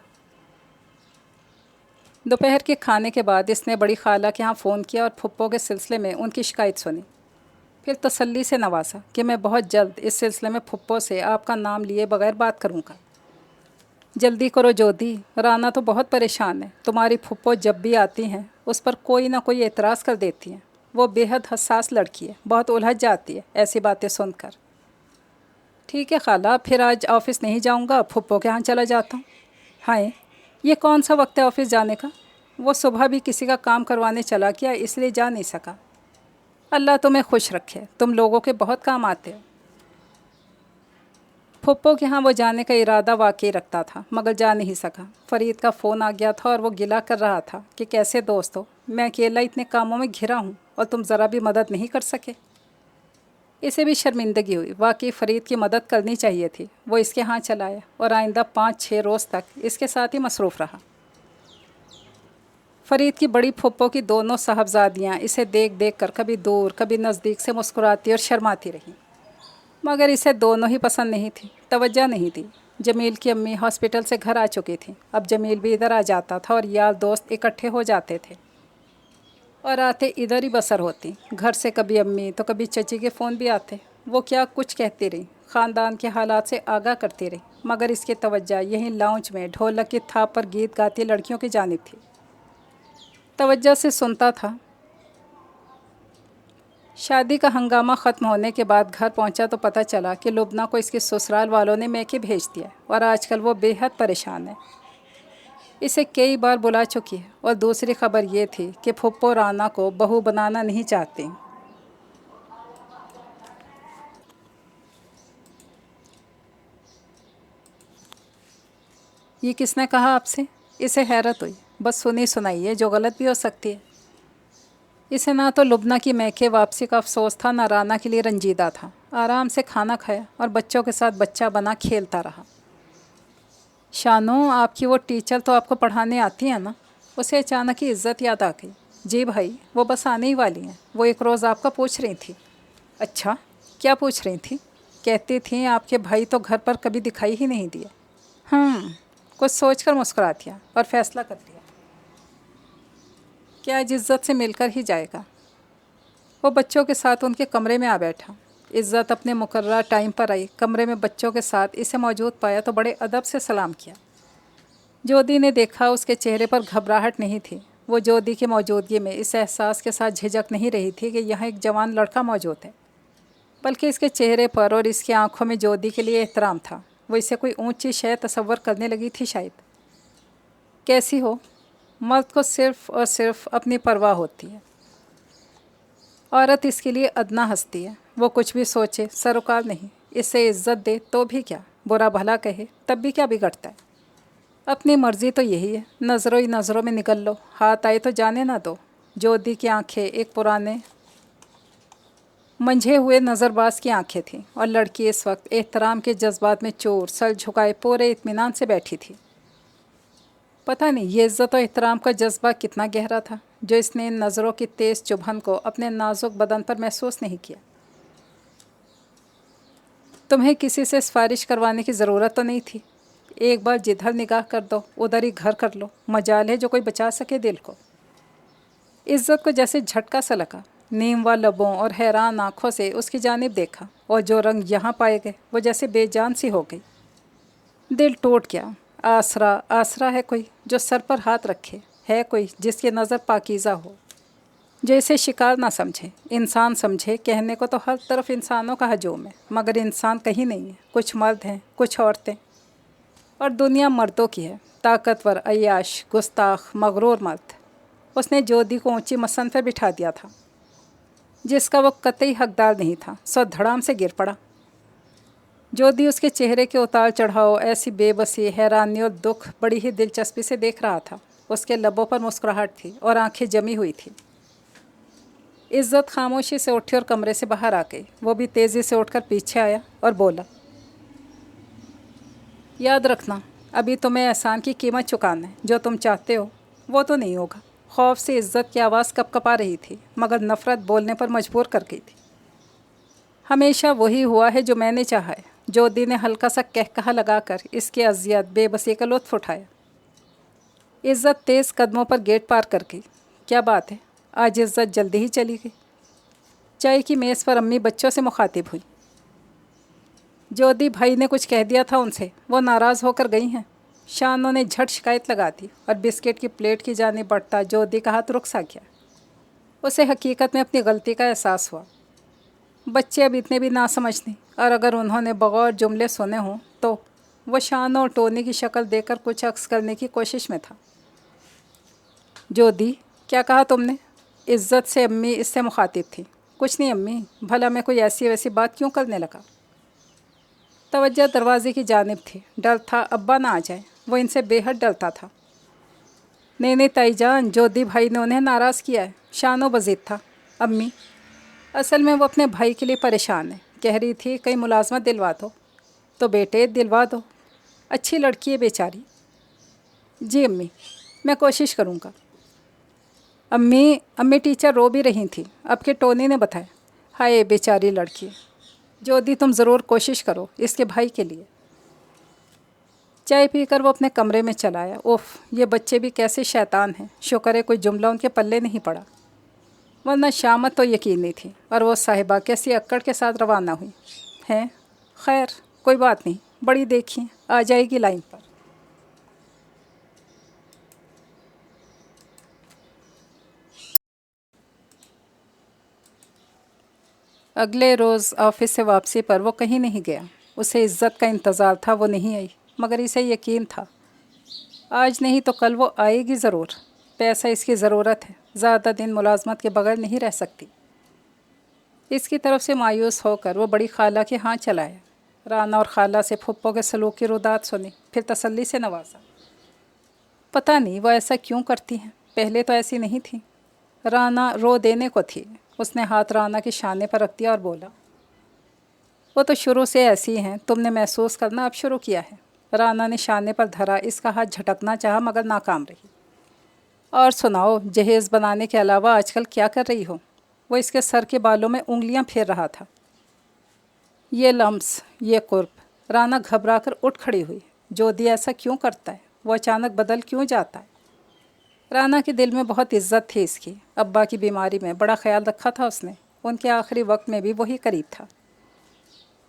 دوپہر کے کھانے کے بعد اس نے بڑی خالہ کے ہاں فون کیا اور پھپھو کے سلسلے میں ان کی شکایت سنی، پھر تسلی سے نوازا کہ میں بہت جلد اس سلسلے میں پھپھو سے آپ کا نام لیے بغیر بات کروں گا۔ جلدی کرو جودی، رانا تو بہت پریشان ہے، تمہاری پھپھو جب بھی آتی ہیں اس پر کوئی نہ کوئی اعتراض کر دیتی ہیں، وہ بے حد حساس لڑکی ہے، بہت الجھ جاتی ہے ایسی باتیں سن کر۔ ٹھیک ہے خالہ، پھر آج آفس نہیں جاؤں گا، پھپھو کے ہاں چلا جاتا ہوں۔ ہائے یہ کون سا وقت ہے آفس جانے کا؟ वो सुबह भी किसी का काम करवाने चला गया, इसलिए जा नहीं सका। अल्लाह तुम्हें खुश रखे, तुम लोगों के बहुत काम आते हो। फुप्पो के यहाँ वो जाने का इरादा वाकई रखता था, मगर जा नहीं सका। फरीद का फ़ोन आ गया था और वो गिला कर रहा था कि कैसे दोस्त हो, मैं अकेला इतने कामों में घिरा हूँ और तुम ज़रा भी मदद नहीं कर सके। इसे भी शर्मिंदगी हुई, वाकई फ़रीद की मदद करनी चाहिए थी। वो इसके यहाँ चला आया और आइंदा 5-6 रोज़ तक इसके साथ ही मसरूफ़ रहा। फ़रीद की बड़ी फुप्पो की दोनों साहबजादियाँ इसे देख देख कर कभी दूर कभी नज़दीक से मुस्कुराती और शर्माती रहीं, मगर इसे दोनों ही पसंद नहीं थी, तवज्जो नहीं दी। जमील की अम्मी हॉस्पिटल से घर आ चुकी थी। अब जमील भी इधर आ जाता था और यार दोस्त इकट्ठे हो जाते थे और आते इधर ही बसर होती। घर से कभी अम्मी तो कभी चची के फ़ोन भी आते। वो क्या कुछ कहती रही, ख़ानदान के हालात से आगाह करती रही, मगर इसकी तवज्जो यहीं लाउंज में ढोलक की थाप पर गीत गाती लड़कियों की जानिब थी। तवज्जो से सुनता था। शादी का हंगामा ख़त्म होने के बाद घर पहुंचा तो पता चला कि लुबना को इसके ससुराल वालों ने मैके भेज दिया और आजकल वो बेहद परेशान है। इसे कई बार बुला चुकी है और दूसरी खबर ये थी कि फुप्पो राना को बहू बनाना नहीं चाहती। ये किसने कहा आपसे? इसे हैरत हुई। बस सुनी सुनाई है, जो गलत भी हो सकती है। इसे ना तो लुबना की मैके वापसी का अफसोस था, ना राना के लिए रंजीदा था। आराम से खाना खाया और बच्चों के साथ बच्चा बना खेलता रहा। शानो, आपकी वो टीचर तो आपको पढ़ाने आती है ना? उसे अचानक ही इज़्ज़त याद आ गई। जी भाई, वो बस आने ही वाली हैं। वो एक रोज़ आपका पूछ रही थी। अच्छा, क्या पूछ रही थी? कहती थी आपके भाई तो घर पर कभी दिखाई ही नहीं दिए। कुछ सोचकर मुस्कुरा दिया और फैसला कर लिया क्या आज इज़्ज़त से मिलकर ही जाएगा। वो बच्चों के साथ उनके कमरे में आ बैठा। इज़्ज़त अपने मुकर्रर टाइम पर आई। कमरे में बच्चों के साथ इसे मौजूद पाया तो बड़े अदब से सलाम किया। जोधी ने देखा, उसके चेहरे पर घबराहट नहीं थी। वो जोधी की मौजूदगी में इस एहसास के साथ झिझक नहीं रही थी कि यहाँ एक जवान लड़का मौजूद है, बल्कि इसके चेहरे पर और इसकी आंखों में जोधी के लिए एहतराम था। वो इसे कोई ऊंची शय तसव्वुर करने लगी थी शायद। कैसी हो? मर्द को सिर्फ़ और सिर्फ अपनी परवाह होती है, औरत इसके लिए अदना हस्ती है। वो कुछ भी सोचे सरोकार नहीं। इसे इज़्ज़त दे तो भी क्या, बुरा भला कहे तब भी क्या बिगड़ता है। अपनी मर्ज़ी तो यही है, नज़रों ही नज़रों में निकल लो, हाथ आए तो जाने ना दो। जोधी की आंखें एक पुराने मंझे हुए नज़रबाज की आंखें थीं और लड़की इस वक्त एहतराम के जज्बात में चोर सर झुकाए पूरे इत्मीनान से बैठी थी। पता नहीं ये इज़्ज़त और एहतराम का जज्बा कितना गहरा था जो इसने इन नज़रों की तेज़ चुभन को अपने नाजुक बदन पर महसूस नहीं किया। तुम्हें किसी से सिफारिश करवाने की ज़रूरत तो नहीं थी। एक बार जिधर निगाह कर दो उधर ही घर कर लो। मजाल है जो कोई बचा सके दिल को। इज़्ज़त को जैसे झटका सा लगा। नीम व लबों और हैरान आँखों से उसकी जानिब देखा और जो रंग यहाँ पाए गए वो जैसे बेजान सी हो गई। दिल टूट गया। आसरा आसरा है कोई जो सर पर हाथ रखे, है कोई जिसकी नज़र पाकीज़ा हो, जो इसे शिकार ना समझे, इंसान समझे। कहने को तो हर तरफ इंसानों का हजूम है, मगर इंसान कहीं नहीं है। कुछ मर्द हैं, कुछ औरतें, और दुनिया मर्दों की है। ताकतवर, अय्याश, गुस्ताख, मगरूर मर्द। उसने जोधी को ऊंची मसन पर बिठा दिया था जिसका वो कतई हकदार नहीं था। सो धड़ाम से गिर पड़ा। जोधी उसके चेहरे के उतार चढ़ाव, ऐसी बेबसी, हैरानी और दुख बड़ी ही दिलचस्पी से देख रहा था। उसके लबों पर मुस्कुराहट थी और आंखें जमी हुई थी। इज़्ज़त खामोशी से उठी और कमरे से बाहर आ गई। वो भी तेज़ी से उठकर पीछे आया और बोला, याद रखना, अभी तुम्हें एहसान की कीमत चुकाना है। जो तुम चाहते हो वो तो नहीं होगा। खौफ से इज़्ज़त की आवाज़ कपकपा रही थी, मगर नफ़रत बोलने पर मजबूर कर गई थी। हमेशा वही हुआ है जो मैंने चाहा है। जोधी ने हल्का सा कहकहा लगाकर इसकी अजियत बेबसी का लुत्फ़ उठाया। इज़्ज़त तेज़ कदमों पर गेट पार कर गई। क्या बात है, आज इज़्ज़त जल्दी ही चली गई। चाय की मेज़ पर अम्मी बच्चों से मुखातिब हुई। जोधी भाई ने कुछ कह दिया था उनसे, वो नाराज़ होकर गई हैं। शानों ने झट शिकायत लगा दी और बिस्किट की प्लेट की जाने बढ़ता जोधी का हाथ रुक सा गया। उसे हकीकत में अपनी गलती का एहसास हुआ। बच्चे अब इतने भी ना समझ नहीं, और अगर उन्होंने बगौर जुमले सुने हों तो। वो शान और टोनी की शक्ल देखकर कुछ अक्स करने की कोशिश में था। جودی، کیا کہا تم نے؟ عزت سے امی اس سے مخاطب تھی۔ کچھ نہیں امی، بھلا میں کوئی ایسی ویسی بات کیوں کرنے لگا؟ توجہ دروازے کی جانب تھی، ڈر تھا ابا نہ آ جائے، وہ ان سے بے حد ڈرتا تھا۔ نہیں تائی جان، جودی بھائی نے انہیں ناراض کیا ہے، شان و بزید تھا۔ امی، اصل میں وہ اپنے بھائی کے لیے پریشان ہے، کہہ رہی تھی کئی ملازمت دلوا دو۔ تو بیٹے دلوا دو، اچھی لڑکی ہے بیچاری۔ جی امی، میں کوشش کروں گا۔ امی ٹیچر رو بھی رہی تھیں، اب کے ٹونی نے بتایا۔ ہائے بیچاری لڑکی، جودی تم ضرور کوشش کرو اس کے بھائی کے لیے۔ چائے پی کر وہ اپنے کمرے میں چلا آیا۔ اوف، یہ بچے بھی کیسے شیطان ہیں، شکر ہے کوئی جملہ ان کے پلے نہیں پڑا، ورنہ شامت تو یقینی تھی۔ اور وہ صاحبہ کیسی اکڑ کے ساتھ روانہ ہوئی ہیں۔ خیر کوئی بات نہیں، بڑی دیکھیں آ جائے گی لائن پر۔ اگلے روز آفس سے واپسی پر وہ کہیں نہیں گیا۔ اسے عزت کا انتظار تھا، وہ نہیں آئی، مگر اسے یقین تھا آج نہیں تو کل وہ آئے گی ضرور۔ پیسہ اس کی ضرورت ہے، زیادہ دن ملازمت کے بغیر نہیں رہ سکتی۔ اس کی طرف سے مایوس ہو کر وہ بڑی خالہ کے ہاں چلا آیا۔ رانا اور خالہ سے پھپھو کے سلوک کی رودات سنی، پھر تسلی سے نوازا۔ پتہ نہیں وہ ایسا کیوں کرتی ہیں، پہلے تو ایسی نہیں تھی۔ رانا رو دینے کو تھی، اس نے ہاتھ رانا کے شانے پر رکھ دیا اور بولا، وہ تو شروع سے ایسی ہیں، تم نے محسوس کرنا اب شروع کیا ہے۔ رانا نے شانے پر دھرا اس کا ہاتھ جھٹکنا چاہا مگر ناکام رہی۔ اور سناؤ، جہیز بنانے کے علاوہ آج کل کیا کر رہی ہو؟ وہ اس کے سر کے بالوں میں انگلیاں پھیر رہا تھا۔ یہ لمس، یہ قرب۔ رانا گھبرا کر اٹھ کھڑی ہوئی۔ جودی ایسا کیوں کرتا ہے؟ وہ اچانک بدل کیوں جاتا ہے؟ رانا کے دل میں بہت عزت تھی اس کی، ابا کی بیماری میں بڑا خیال رکھا تھا اس نے، ان کے آخری وقت میں بھی وہی قریب تھا۔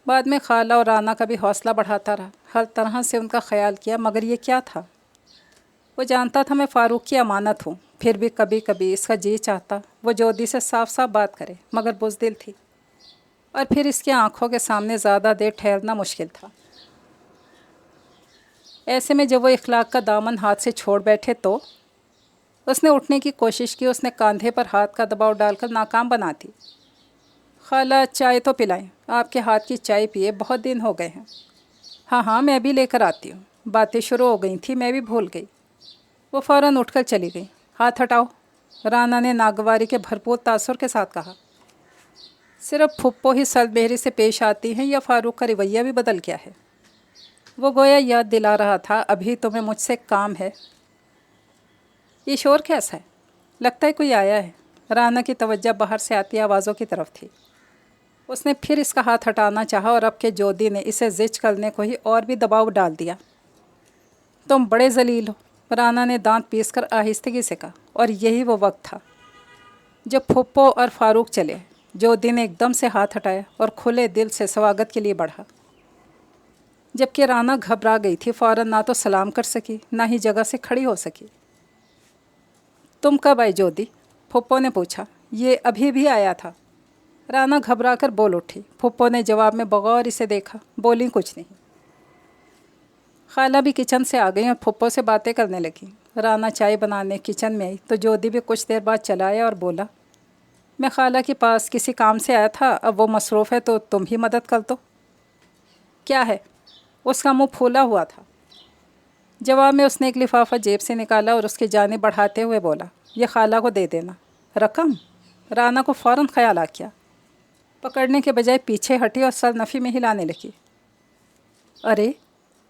بعد میں خالہ اور رانا کا بھی حوصلہ بڑھاتا رہا، ہر طرح سے ان کا خیال کیا، مگر یہ کیا تھا؟ وہ جانتا تھا میں فاروق کی امانت ہوں، پھر بھی کبھی کبھی اس کا جی چاہتا وہ جودی سے صاف صاف بات کرے، مگر بزدل تھی، اور پھر اس کی آنکھوں کے سامنے زیادہ دیر ٹھہرنا مشکل تھا۔ ایسے میں جب وہ اخلاق کا دامن ہاتھ سے چھوڑ بیٹھے تو اس نے اٹھنے کی کوشش کی، اس نے کاندھے پر ہاتھ کا دباؤ ڈال کر ناکام بنا دی۔ خالہ چائے تو پلائیں، آپ کے ہاتھ کی چائے پیے بہت دن ہو گئے ہیں۔ ہاں میں بھی لے کر آتی ہوں۔ باتیں شروع ہو گئی تھیں، میں بھی بھول گئی۔ وہ فوراً اٹھ کر چلی گئی۔ ہاتھ ہٹاؤ، رانا نے ناگواری کے بھرپور تاثر کے ساتھ کہا۔ صرف پھپھو ہی سرد مہری سے پیش آتی ہیں یا فاروق کا رویہ بھی بدل گیا ہے؟ وہ گویا یاد دلا رہا تھا، ابھی تمہیں مجھ سے کام ہے۔ یہ شور کیسا ہے؟ لگتا ہے کوئی آیا ہے۔ رانا کی توجہ باہر سے آتی آوازوں کی طرف تھی۔ اس نے پھر اس کا ہاتھ ہٹانا چاہا اور اب کے جودی نے اسے زچ کرنے کو ہی اور بھی دباؤ ڈال دیا۔ تم بڑے ذلیل ہو، رانا نے دانت پیس کر آہستگی سے کہا، اور یہی وہ وقت تھا جب پھپھو اور فاروق چلے۔ جودی نے ایک دم سے ہاتھ ہٹایا اور کھلے دل سے سواگت کے لیے بڑھا، جبکہ رانا گھبرا گئی تھی، فوراً نہ تو سلام کر سکی نہ ہی جگہ سے کھڑی ہو سکی۔ تم کب آئی جودی؟ پھپھو نے پوچھا۔ یہ ابھی بھی آیا تھا۔ رانا گھبرا کر بول اٹھی۔ پھپھو نے جواب میں بغور اسے دیکھا، بولیں کچھ نہیں۔ خالہ بھی کچن سے آ گئیں اور پھپھو سے باتیں کرنے لگیں۔ رانا چائے بنانے کچن میں آئی تو جودی بھی کچھ دیر بعد چلا آیا اور بولا، میں خالہ کے پاس کسی کام سے آیا تھا، اب وہ مصروف ہے تو تم ہی مدد کر دو۔ کیا ہے؟ اس کا منہ پھولا ہوا تھا۔ جواب میں اس نے ایک لفافہ جیب سے نکالا اور اس کی جانب بڑھاتے ہوئے بولا، یہ خالہ کو دے دینا۔ رقم؟ رانا کو فوراً خیال آ گیا۔ پکڑنے کے بجائے پیچھے ہٹی اور سر نفی میں ہلانے لگی۔ ارے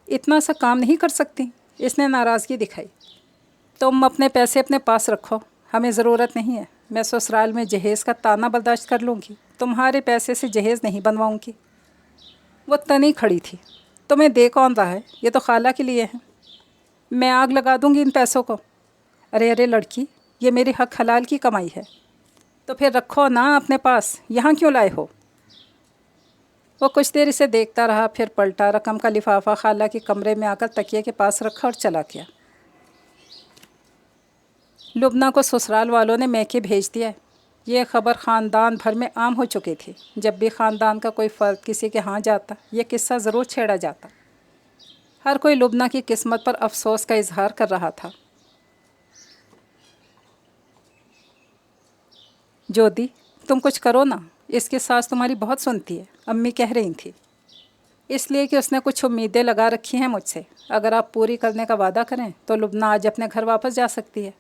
اتنا سا کام نہیں کر سکتی، اس نے ناراضگی دکھائی۔ تم اپنے پیسے اپنے پاس رکھو، ہمیں ضرورت نہیں ہے۔ میں سسرال میں جہیز کا تانا برداشت کر لوں گی، تمہارے پیسے سے جہیز نہیں بنواؤں گی۔ وہ تنی کھڑی تھی۔ تمہیں دے کون رہا ہے؟ یہ تو خالہ کے لیے ہیں۔ میں آگ لگا دوں گی ان پیسوں کو۔ ارے لڑکی، یہ میری حق حلال کی کمائی ہے، تو پھر رکھو نا اپنے پاس، یہاں کیوں لائے ہو؟ وہ کچھ دیر اسے دیکھتا رہا، پھر پلٹا، رقم کا لفافہ خالہ کے کمرے میں آ کر تکیے کے پاس رکھا اور چلا گیا۔ لبنہ کو سسرال والوں نے میکے بھیج دیا ہے۔ یہ خبر خاندان بھر میں عام ہو چکی تھی۔ جب بھی خاندان کا کوئی فرد کسی کے ہاں جاتا، یہ قصہ ضرور چھیڑا جاتا۔ ہر کوئی لبنہ کی قسمت پر افسوس کا اظہار کر رہا تھا۔ ज्योति, तुम कुछ करो ना, इसकी सास तुम्हारी बहुत सुनती है, अम्मी कह रही थी। इसलिए कि उसने कुछ उम्मीदें लगा रखी हैं मुझसे। अगर आप पूरी करने का वादा करें तो लुबना आज अपने घर वापस जा सकती है।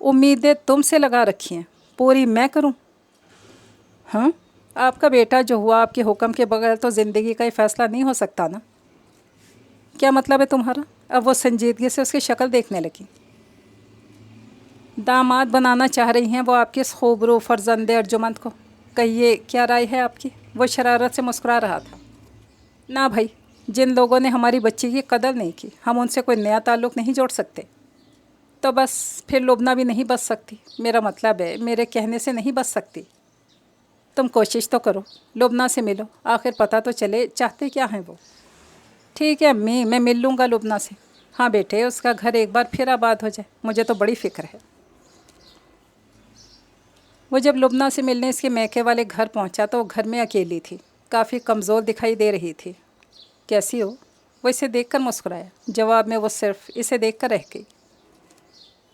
उम्मीदें तुमसे लगा रखी हैं, पूरी मैं करूं? हाँ, आपका बेटा जो हुआ आपके हुक्म के बगैर तो ज़िंदगी का ही फैसला नहीं हो सकता ना। क्या मतलब है तुम्हारा? अब वो संजीदगी से उसकी शक्ल देखने लगी। दामाद बनाना चाह रही हैं वो आपके इस खूबरू फर्जंदे अर्जुमंद को। कहिए, क्या राय है आपकी? वो शरारत से मुस्कुरा रहा था। ना भाई, जिन लोगों ने हमारी बच्ची की कदर नहीं की, हम उनसे कोई नया ताल्लुक़ नहीं जोड़ सकते। तो बस फिर लुबना भी नहीं बच सकती। मेरा मतलब है, मेरे कहने से नहीं बच सकती। तुम कोशिश तो करो, लुबना से मिलो, आखिर पता तो चले चाहते क्या हैं वो। ठीक है अम्मी, मैं मिल लूँगा लुबना से। हाँ बेटे, उसका घर एक बार फिर आबाद हो जाए, मुझे तो बड़ी फ़िक्र है। वो जब लुबना से मिलने इसके मैके वाले घर पहुंचा तो वो घर में अकेली थी, काफ़ी कमज़ोर दिखाई दे रही थी। कैसी हो? वो इसे देखकर मुस्कुराया। जवाब में वो सिर्फ इसे देखकर रह गई।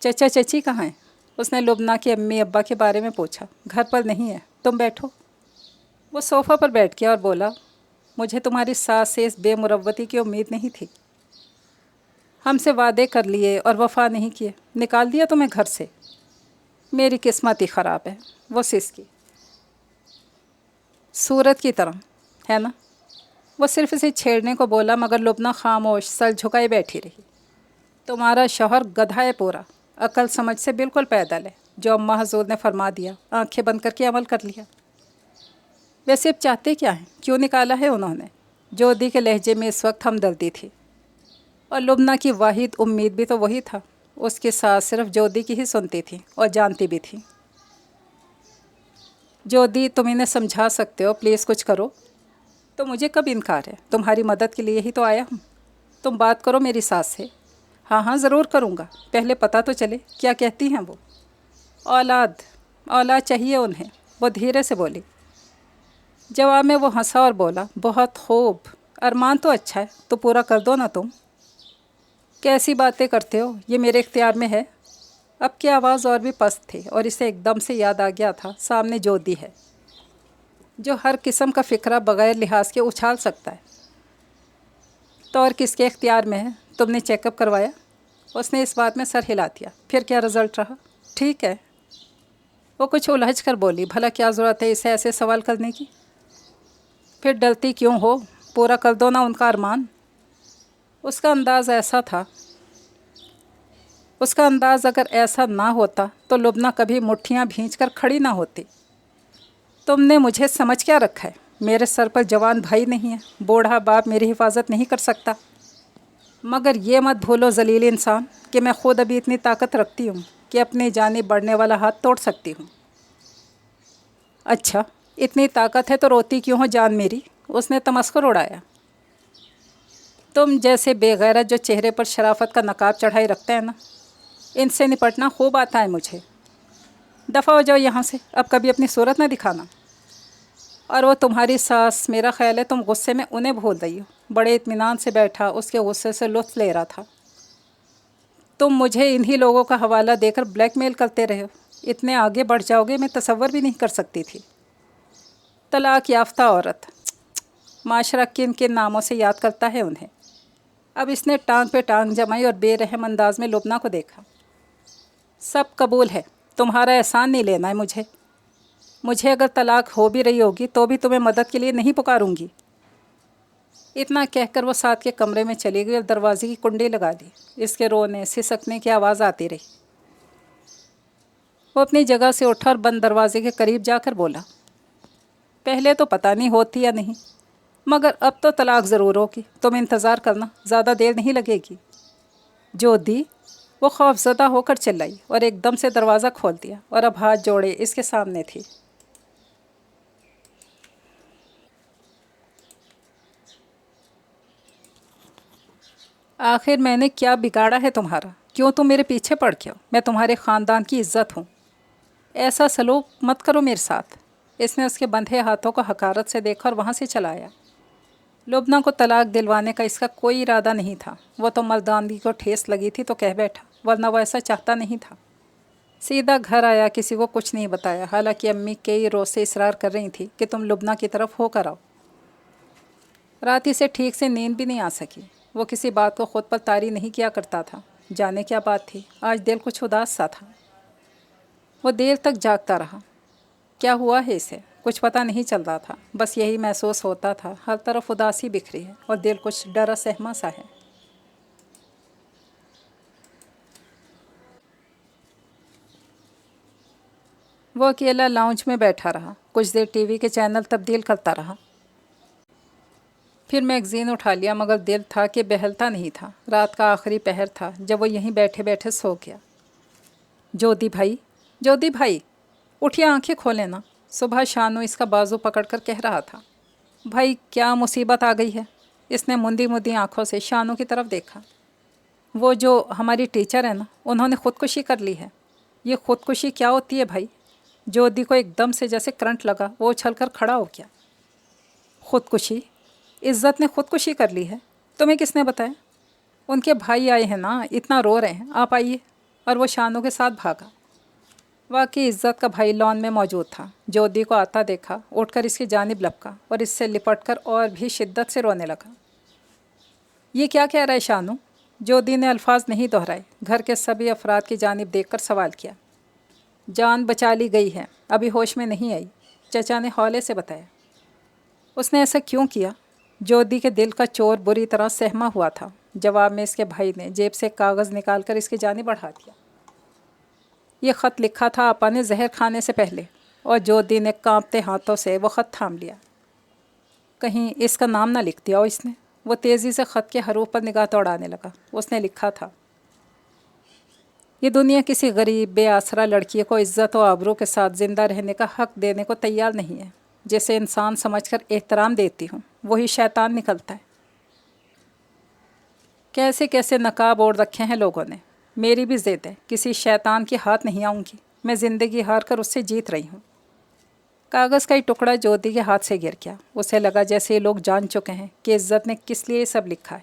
चचा चची कहाँ हैं? उसने लुबना की अम्मी अब्बा के बारे में पूछा। घर पर नहीं है, तुम बैठो। वो सोफ़ा पर बैठ गया और बोला, मुझे तुम्हारी सास से इस बेमुरव्वती की उम्मीद नहीं थी। हमसे वादे कर लिए और वफ़ा नहीं किए, निकाल दिया तुम्हें घर से। मेरी किस्मत ही ख़राब है। वो सिसकी। सूरत की तरह, है ना? वो सिर्फ इसे छेड़ने को बोला, मगर लुबना खामोश सर झुकाए बैठी रही। तुम्हारा शौहर गधा है पूरा, अकल समझ से बिल्कुल पैदल है। जो अम्मा हजूर ने फरमा दिया, आंखें बंद करके अमल कर लिया। वैसे अब चाहते क्या हैं? क्यों निकाला है उन्होंने? ज्योति के लहजे में इस वक्त हमदर्दी थी। और लुबना की वाहिद उम्मीद भी तो वही था। उसकी सास सिर्फ ज्योति की ही सुनती थी और जानती भी थी। ज्योति, तुम इन्हें समझा सकते हो, प्लीज़ कुछ करो। तो मुझे कब इनकार है? तुम्हारी मदद के लिए ही तो आया हूँ। तुम बात करो मेरी सास से। हाँ हाँ, ज़रूर करूँगा, पहले पता तो चले क्या कहती हैं वो। औलाद औलाद चाहिए उन्हें, वो धीरे से बोली। जवाब में वो हंसा और बोला, बहुत खूब, अरमान तो अच्छा है, तो पूरा कर दो ना तुम। कैसी बातें करते हो, ये मेरे इख्तियार में है। अब की आवाज़ और भी पस्त थी और इसे एकदम से याद आ गया था, सामने ज्योति है जो हर किस्म का फ़िक्रा बग़ैर लिहाज के उछाल सकता है। तो और किसके इख्तियार में है? तुमने चेकअप करवाया? उसने इस बात में सर हिला दिया। फिर क्या रिज़ल्ट रहा? ठीक है। वो कुछ उलझ कर बोली, भला क्या ज़रूरत है इसे ऐसे सवाल करने की? फिर डरती क्यों हो? पूरा कर दो ना उनका अरमान। उसका अंदाज़ अगर ऐसा ना होता तो लुबना कभी मुट्ठियाँ भींचकर खड़ी ना होती। तुमने मुझे समझ क्या रखा है? मेरे सर पर जवान भाई नहीं है, बूढ़ा बाप मेरी हिफाजत नहीं कर सकता। मगर ये मत भूलो ज़लील इंसान कि मैं ख़ुद अभी इतनी ताकत रखती हूँ कि अपनी जानिब बढ़ने वाला हाथ तोड़ सकती हूँ। अच्छा, इतनी ताकत है तो रोती क्यों हो जान मेरी? उसने तमस्कुर उड़ाया। तुम जैसे बेगैरत जो चेहरे पर शराफत का नकाब चढ़ाए रखते हैं ना, इनसे निपटना खूब आता है मुझे। दफ़ा हो जाओ यहाँ से, अब कभी अपनी सूरत ना दिखाना। और वो तुम्हारी सास, मेरा ख्याल है तुम गुस्से में उन्हें भूल रही हो। बड़े इत्मीनान से बैठा उसके गुस्से से लुत्फ़ ले रहा था। तुम मुझे इन्हीं लोगों का हवाला देकर ब्लैकमेल करते रहे हो। इतने आगे बढ़ जाओगे मैं तसव्वुर भी नहीं कर सकती थी। तलाक याफ्ता औरत, माशरा किन किन नामों से याद करता है उन्हें। अब इसने टांग पे टांग जमाई और बेरहम अंदाज में लुबना को देखा। सब कबूल है, तुम्हारा एहसान नहीं लेना है मुझे अगर तलाक हो भी रही होगी तो भी तुम्हें मदद के लिए नहीं पुकारूंगी। इतना कहकर वो साथ के कमरे में चली गई और दरवाजे की कुंडी लगा दी। इसके रोने सिसकने की आवाज़ आती रही। वो अपनी जगह से उठा और बंद दरवाजे के करीब जाकर बोला, पहले तो पता नहीं होती या नहीं, मगर अब तो तलाक ज़रूर होगी। तुम इंतज़ार करना, ज़्यादा देर नहीं लगेगी। ज्योति, वो खौफज़दा होकर चिल्लाई और एकदम से दरवाज़ा खोल दिया और अब हाथ जोड़े इसके सामने थी। आखिर मैंने क्या बिगाड़ा है तुम्हारा? क्यों तुम मेरे पीछे पड़ गए हो? मैं तुम्हारे ख़ानदान की इज़्ज़त हूँ, ऐसा सलूक मत करो मेरे साथ। इसने उसके बंधे हाथों को हकारत से देखा और वहाँ से चला आया। लुबना को तलाक दिलवाने का इसका कोई इरादा नहीं था। वो तो मर्दानगी को ठेस लगी थी तो कह बैठा, वरना वो ऐसा चाहता नहीं था। سیدھا گھر آیا، کسی کو کچھ نہیں بتایا، حالانکہ امی کئی روز سے اصرار کر رہی تھی کہ تم لبنہ کی طرف ہو کر آؤ۔ رات ہی سے ٹھیک سے نیند بھی نہیں آ سکی۔ وہ کسی بات کو خود پر طاری نہیں کیا کرتا تھا، جانے کیا بات تھی، آج دل کچھ اداس سا تھا۔ وہ دیر تک جاگتا رہا۔ کیا ہوا ہے اسے؟ کچھ پتہ نہیں چل رہا تھا، بس یہی محسوس ہوتا تھا ہر طرف اداسی بکھری ہے اور دل کچھ ڈرا سہما سا ہے۔ وہ اکیلا لاؤنج میں بیٹھا رہا، کچھ دیر ٹی وی کے چینل تبدیل کرتا رہا، پھر میگزین اٹھا لیا، مگر دل تھا کہ بہلتا نہیں تھا۔ رات کا آخری پہر تھا جب وہ یہیں بیٹھے بیٹھے سو گیا۔ جودی بھائی، جودی بھائی، اٹھیے، آنکھیں کھولیں نا۔ صبح شانو اس کا بازو پکڑ کر کہہ رہا تھا۔ بھائی کیا مصیبت آ گئی ہے؟ اس نے مندی مندی آنکھوں سے شانو کی طرف دیکھا۔ وہ جو ہماری ٹیچر ہے نا، انہوں نے خودکشی کر لی ہے۔ یہ خودکشی کیا ہوتی ہے بھائی؟ جودی کو ایک دم سے جیسے کرنٹ لگا، وہ اچھل کر کھڑا ہو گیا۔ خودکشی؟ عزت نے خودکشی کر لی ہے؟ تمہیں کس نے بتایا؟ ان کے بھائی آئے ہیں نا، اتنا رو رہے ہیں، آپ آئیے۔ اور وہ شانو کے ساتھ بھاگا۔ واقعی عزت کا بھائی لان میں موجود تھا۔ جودی کو آتا دیکھا، اٹھ کر اس کی جانب لپکا اور اس سے لپٹ کر اور بھی شدت سے رونے لگا۔ یہ کیا کہہ رہا ہے شانو؟ جودی نے الفاظ نہیں دہرائے، گھر کے سبھی افراد کی جانب دیکھ کر سوال کیا۔ جان بچا لی گئی ہے، ابھی ہوش میں نہیں آئی، چچا نے ہولے سے بتایا۔ اس نے ایسا کیوں کیا؟ جودی کے دل کا چور بری طرح سہما ہوا تھا۔ جواب میں اس کے بھائی نے جیب سے کاغذ نکال کر اس کی جانب بڑھا دیا۔ یہ خط لکھا تھا آپا نے زہر کھانے سے پہلے، اور جودی نے کانپتے ہاتھوں سے وہ خط تھام لیا۔ کہیں اس کا نام نہ لکھ دیا ہو اس نے؟ وہ تیزی سے خط کے حروف پر نگاہ دوڑانے لگا۔ اس نے لکھا تھا، یہ دنیا کسی غریب بے آسرا لڑکی کو عزت و آبرو کے ساتھ زندہ رہنے کا حق دینے کو تیار نہیں ہے۔ جسے انسان سمجھ کر احترام دیتی ہوں، وہی شیطان نکلتا ہے۔ کیسے کیسے نقاب اوڑھ رکھے ہیں لوگوں نے۔ میری بھی ضد ہے، کسی شیطان کے ہاتھ نہیں آؤں گی۔ میں زندگی ہار کر اس سے جیت رہی ہوں۔ کاغذ کا ایک ٹکڑا جودی کے ہاتھ سے گر گیا۔ اسے لگا جیسے یہ لوگ جان چکے ہیں کہ عزت نے کس لیے یہ سب لکھا ہے۔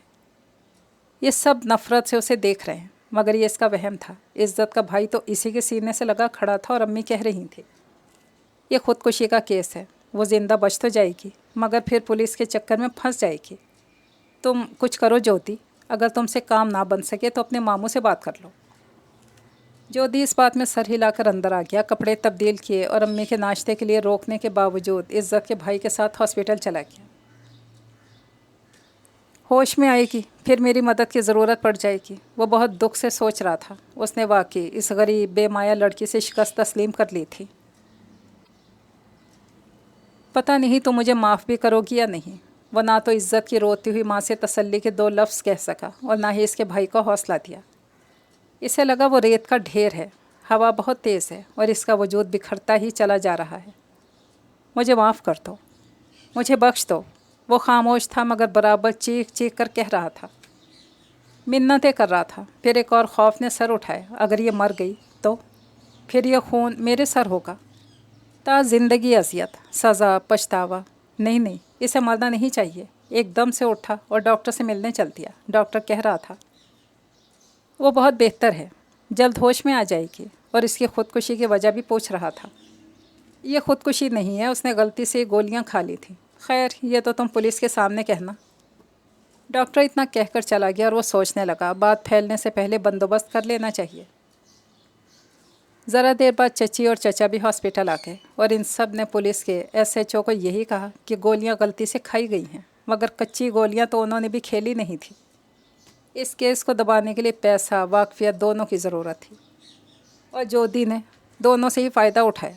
یہ سب نفرت سے اسے دیکھ رہے ہیں، مگر یہ اس کا وہم تھا۔ عزت کا بھائی تو اسی کے سینے سے لگا کھڑا تھا، اور امی کہہ رہی تھی، یہ خودکشی کا کیس ہے، وہ زندہ بچ تو جائے گی، مگر پھر پولیس کے چکر میں پھنس جائے گی۔ تم کچھ کرو جودی، اگر تم سے کام نہ بن سکے تو اپنے ماموں سے بات کر لو۔ جودی اس بات میں سر ہلا کر اندر آ گیا، کپڑے تبدیل کیے اور امی کے ناشتے کے لیے روکنے کے باوجود عزت کے بھائی کے ساتھ ہاسپٹل چلا گیا۔ ہوش میں آئے گی، پھر میری مدد کی ضرورت پڑ جائے گی، وہ بہت دکھ سے سوچ رہا تھا۔ اس نے واقعی اس غریب بے مایا لڑکی سے شکست تسلیم کر لی تھی۔ پتہ نہیں تو مجھے معاف بھی کرو گی یا نہیں۔ وہ نہ تو عزت کی روتی ہوئی ماں سے تسلی کے دو لفظ کہہ سکا، اور نہ ہی اس کے بھائی کو حوصلہ دیا۔ اسے لگا وہ ریت کا ڈھیر ہے، ہوا بہت تیز ہے، اور اس کا وجود بکھرتا ہی چلا جا رہا ہے۔ مجھے معاف کر دو، مجھے بخش دو۔ وہ خاموش تھا، مگر برابر چیخ چیخ کر کہہ رہا تھا، منتیں کر رہا تھا۔ پھر ایک اور خوف نے سر اٹھایا، اگر یہ مر گئی تو پھر یہ خون میرے سر ہوگا۔ تا زندگی اذیت، سزا، پچھتاوا۔ نہیں نہیں، اسے مرنا نہیں چاہیے۔ ایک دم سے اٹھا اور ڈاکٹر سے ملنے چل دیا۔ ڈاکٹر کہہ رہا تھا، وہ بہت بہتر ہے، جلد ہوش میں آ جائے گی، اور اس کی خودکشی کی وجہ بھی پوچھ رہا تھا۔ یہ خودکشی نہیں ہے، اس نے غلطی سے گولیاں کھا لی تھیں۔ خیر، یہ تو تم پولیس کے سامنے کہنا۔ ڈاکٹر اتنا کہہ کر چلا گیا، اور وہ سوچنے لگا، بات پھیلنے سے پہلے بندوبست کر لینا چاہیے۔ ذرا دیر بعد چچی اور چچا بھی ہاسپٹل آ گئے، اور ان سب نے پولیس کے ایس ایچ او کو یہی کہا کہ گولیاں غلطی سے کھائی گئی ہیں، مگر کچی گولیاں تو انہوں نے بھی کھیلی نہیں تھی۔ اس کیس کو دبانے کے لیے پیسہ، واقفیت دونوں کی ضرورت تھی، اور جودی نے دونوں سے ہی فائدہ اٹھایا۔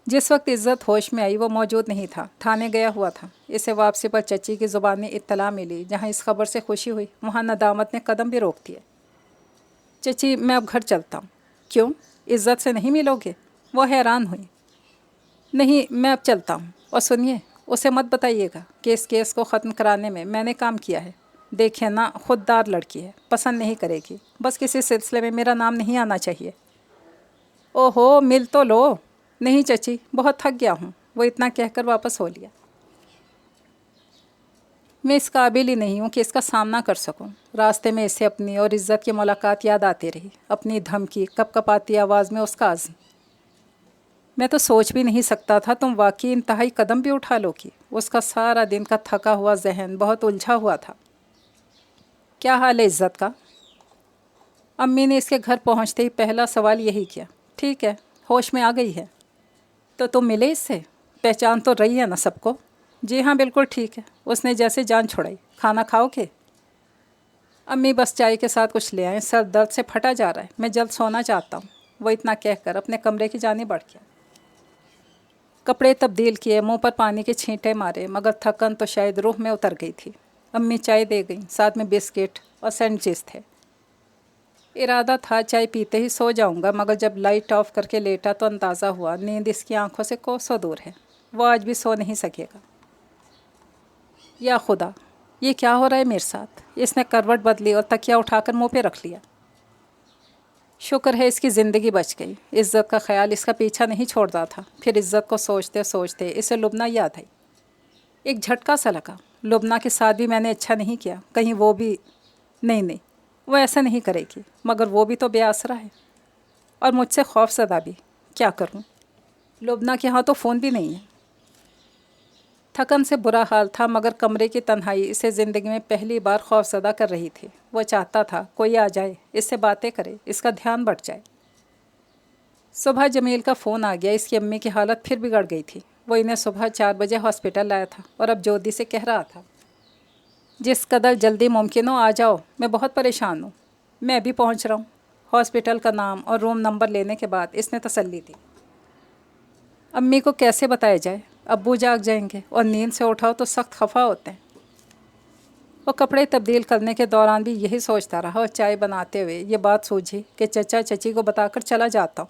جس وقت عزت ہوش میں آئی وہ موجود نہیں تھا، تھانے گیا ہوا تھا۔ اسے واپسی پر چچی کی زبان میں اطلاع ملی، جہاں اس خبر سے خوشی ہوئی وہاں ندامت نے قدم بھی روک دیے۔ چچی، میں اب گھر چلتا ہوں۔ کیوں؟ عزت سے نہیں ملو گے؟ وہ حیران ہوئی۔ نہیں، میں اب چلتا ہوں، اور سنیے، اسے مت بتائیے گا کہ اس کیس کو ختم کرانے میں میں نے کام کیا ہے۔ دیکھیں نا، خوددار لڑکی ہے، پسند نہیں کرے گی، بس کسی سلسلے میں میرا نام نہیں آنا چاہیے۔ اوہو، مل تو لو۔ نہیں چچی، بہت تھک گیا ہوں، وہ اتنا کہہ کر واپس ہو لیا۔ मैं इस काबिल ही नहीं हूँ कि इसका सामना कर सकूँ। रास्ते में इसे अपनी और इज़्ज़त की मुलाकात याद आती रही, अपनी धमकी, कपकपाती आवाज़ में उसका आज़म। मैं तो सोच भी नहीं सकता था तुम वाकई इंतहाई कदम भी उठा लोगी। उसका सारा दिन का थका हुआ जहन बहुत उलझा हुआ था। क्या हाल है इज़्ज़त का? अम्मी ने इसके घर पहुंचते ही पहला सवाल यही किया। ठीक है, होश में आ गई है। तो तुम मिले इससे? पहचान तो रही है ना सबको? जी हाँ, बिल्कुल ठीक है। उसने जैसे जान छुड़ाई। खाना खाओगे? अम्मी बस चाय के साथ कुछ ले आए। सर दर्द से फटा जा रहा है, मैं जल्द सोना चाहता हूँ। वो इतना कहकर अपने कमरे की जानिब बढ़ गया। कपड़े तब्दील किए, मुंह पर पानी के छींटे मारे, मगर थकन तो शायद रूह में उतर गई थी। अम्मी चाय दे गई, साथ में बिस्किट और सैंडविच थे। इरादा था चाय पीते ही सो जाऊंगा, मगर जब लाइट ऑफ करके लेटा तो अंदाज़ा हुआ नींद इसकी आंखों से कोसों दूर है। वो आज भी सो नहीं सकेगा। या खुदा, ये क्या हो रहा है मेरे साथ? इसने करवट बदली और तकिया उठाकर मुंह पे रख लिया। शुक्र है इसकी ज़िंदगी बच गई। इज़्ज़त का ख्याल इसका पीछा नहीं छोड़ता था। फिर इज़्ज़त को सोचते सोचते इसे लुबना याद आई। एक झटका सा लगा। लुबना के साथ भी मैंने अच्छा नहीं किया। कहीं वो भी नहीं, वो ऐसा नहीं करेगी, मगर वो भी तो बेआसरा है और मुझसे खौफज़दा भी। क्या करूं? लुबना के यहाँ तो फ़ोन भी नहीं है। थकन से बुरा हाल था, मगर कमरे की तन्हाई इसे ज़िंदगी में पहली बार खौफज़दा कर रही थी। वो चाहता था कोई आ जाए, इससे बातें करे, इसका ध्यान बढ़ जाए। सुबह जमील का फ़ोन आ गया। इसकी अम्मी की हालत फिर बिगड़ गई थी। वो इन्हें सुबह 4 बजे हॉस्पिटल लाया था और अब ज्योति से कह रहा था, जिस कदर जल्दी मुमकिन हो आ जाओ, मैं बहुत परेशान हूँ। मैं भी पहुँच रहा हूँ। हॉस्पिटल का नाम और रूम नंबर लेने के बाद इसने तसल्ली दी। अम्मी को कैसे बताया जाए? अब्बू जाग जाएंगे और नींद से उठाओ तो सख्त खफा होते हैं। वो कपड़े तब्दील करने के दौरान भी यही सोचता रहा और चाय बनाते हुए ये बात सूझी कि चचा चची को बताकर चला जाता हूँ।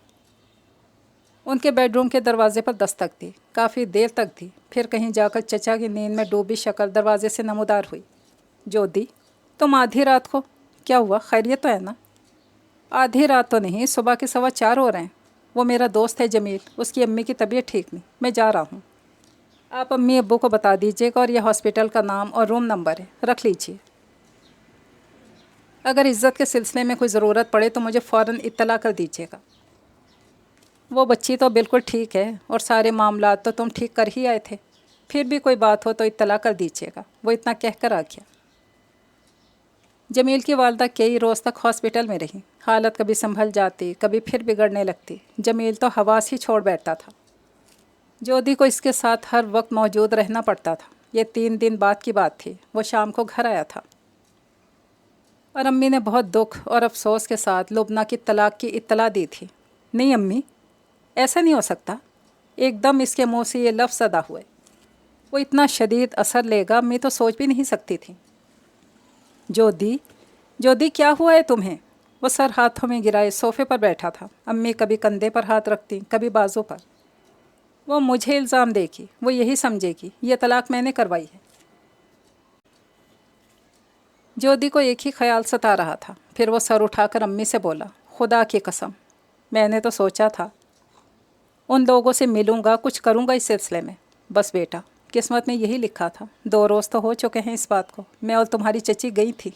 उनके बेडरूम के दरवाजे पर दस्तक दी। काफ़ी देर तक दी। फिर कहीं जाकर चचा की नींद में डूबी शक्ल दरवाजे से नमूदार हुई। ज्योति, तुम आधी रात को? क्या हुआ, खैरियत तो है ना? आधी रात तो नहीं, सुबह के 4:15 हो रहे हैं। वो मेरा दोस्त है जमील, उसकी अम्मी की तबीयत ठीक नहीं, मैं जा रहा हूँ। आप अम्मी अब्बू को बता दीजिएगा और यह हॉस्पिटल का नाम और रूम नंबर है, रख लीजिए। अगर इज़्ज़त के सिलसिले में कोई ज़रूरत पड़े तो मुझे फ़ौरन इत्तला कर दीजिएगा। वो बच्ची तो बिल्कुल ठीक है और सारे मामलात तो तुम ठीक कर ही आए थे। फिर भी कोई बात हो तो इत्तला कर दीजिएगा। वो इतना कहकर आ गया। जमील की वालदा कई रोज़ तक हॉस्पिटल में रही। हालत कभी संभल जाती, कभी फिर बिगड़ने लगती। जमील तो हवास ही छोड़ बैठता था। ज्योति को इसके साथ हर वक्त मौजूद रहना पड़ता था। ये 3 दिन बाद की बात थी। वो शाम को घर आया था और अम्मी ने बहुत दुख और अफसोस के साथ लुबना की तलाक की इत्तला दी थी। नहीं अम्मी, ऐसा नहीं हो सकता। एकदम इसके मुंह से ये लफ्ज़ अदा हुए। वो इतना शदीद असर लेगा अम्मी तो सोच भी नहीं सकती थी। ज्योति, ज्योति क्या हुआ है तुम्हें? वो सर हाथों में गिराए सोफ़े पर बैठा था। अम्मी कभी कंधे पर हाथ रखती, कभी बाजू पर। वो मुझे इल्ज़ाम देगी, वो यही समझेगी ये तलाक मैंने करवाई है। ज्योति को एक ही ख्याल सता रहा था। फिर वो सर उठाकर अम्मी से बोला, खुदा की कसम, मैंने तो सोचा था उन लोगों से मिलूँगा, कुछ करूँगा इस सिलसिले में। बस बेटा, किस्मत में यही लिखा था। 2 रोज़ तो हो चुके हैं इस बात को। मैं और तुम्हारी चची गई थी।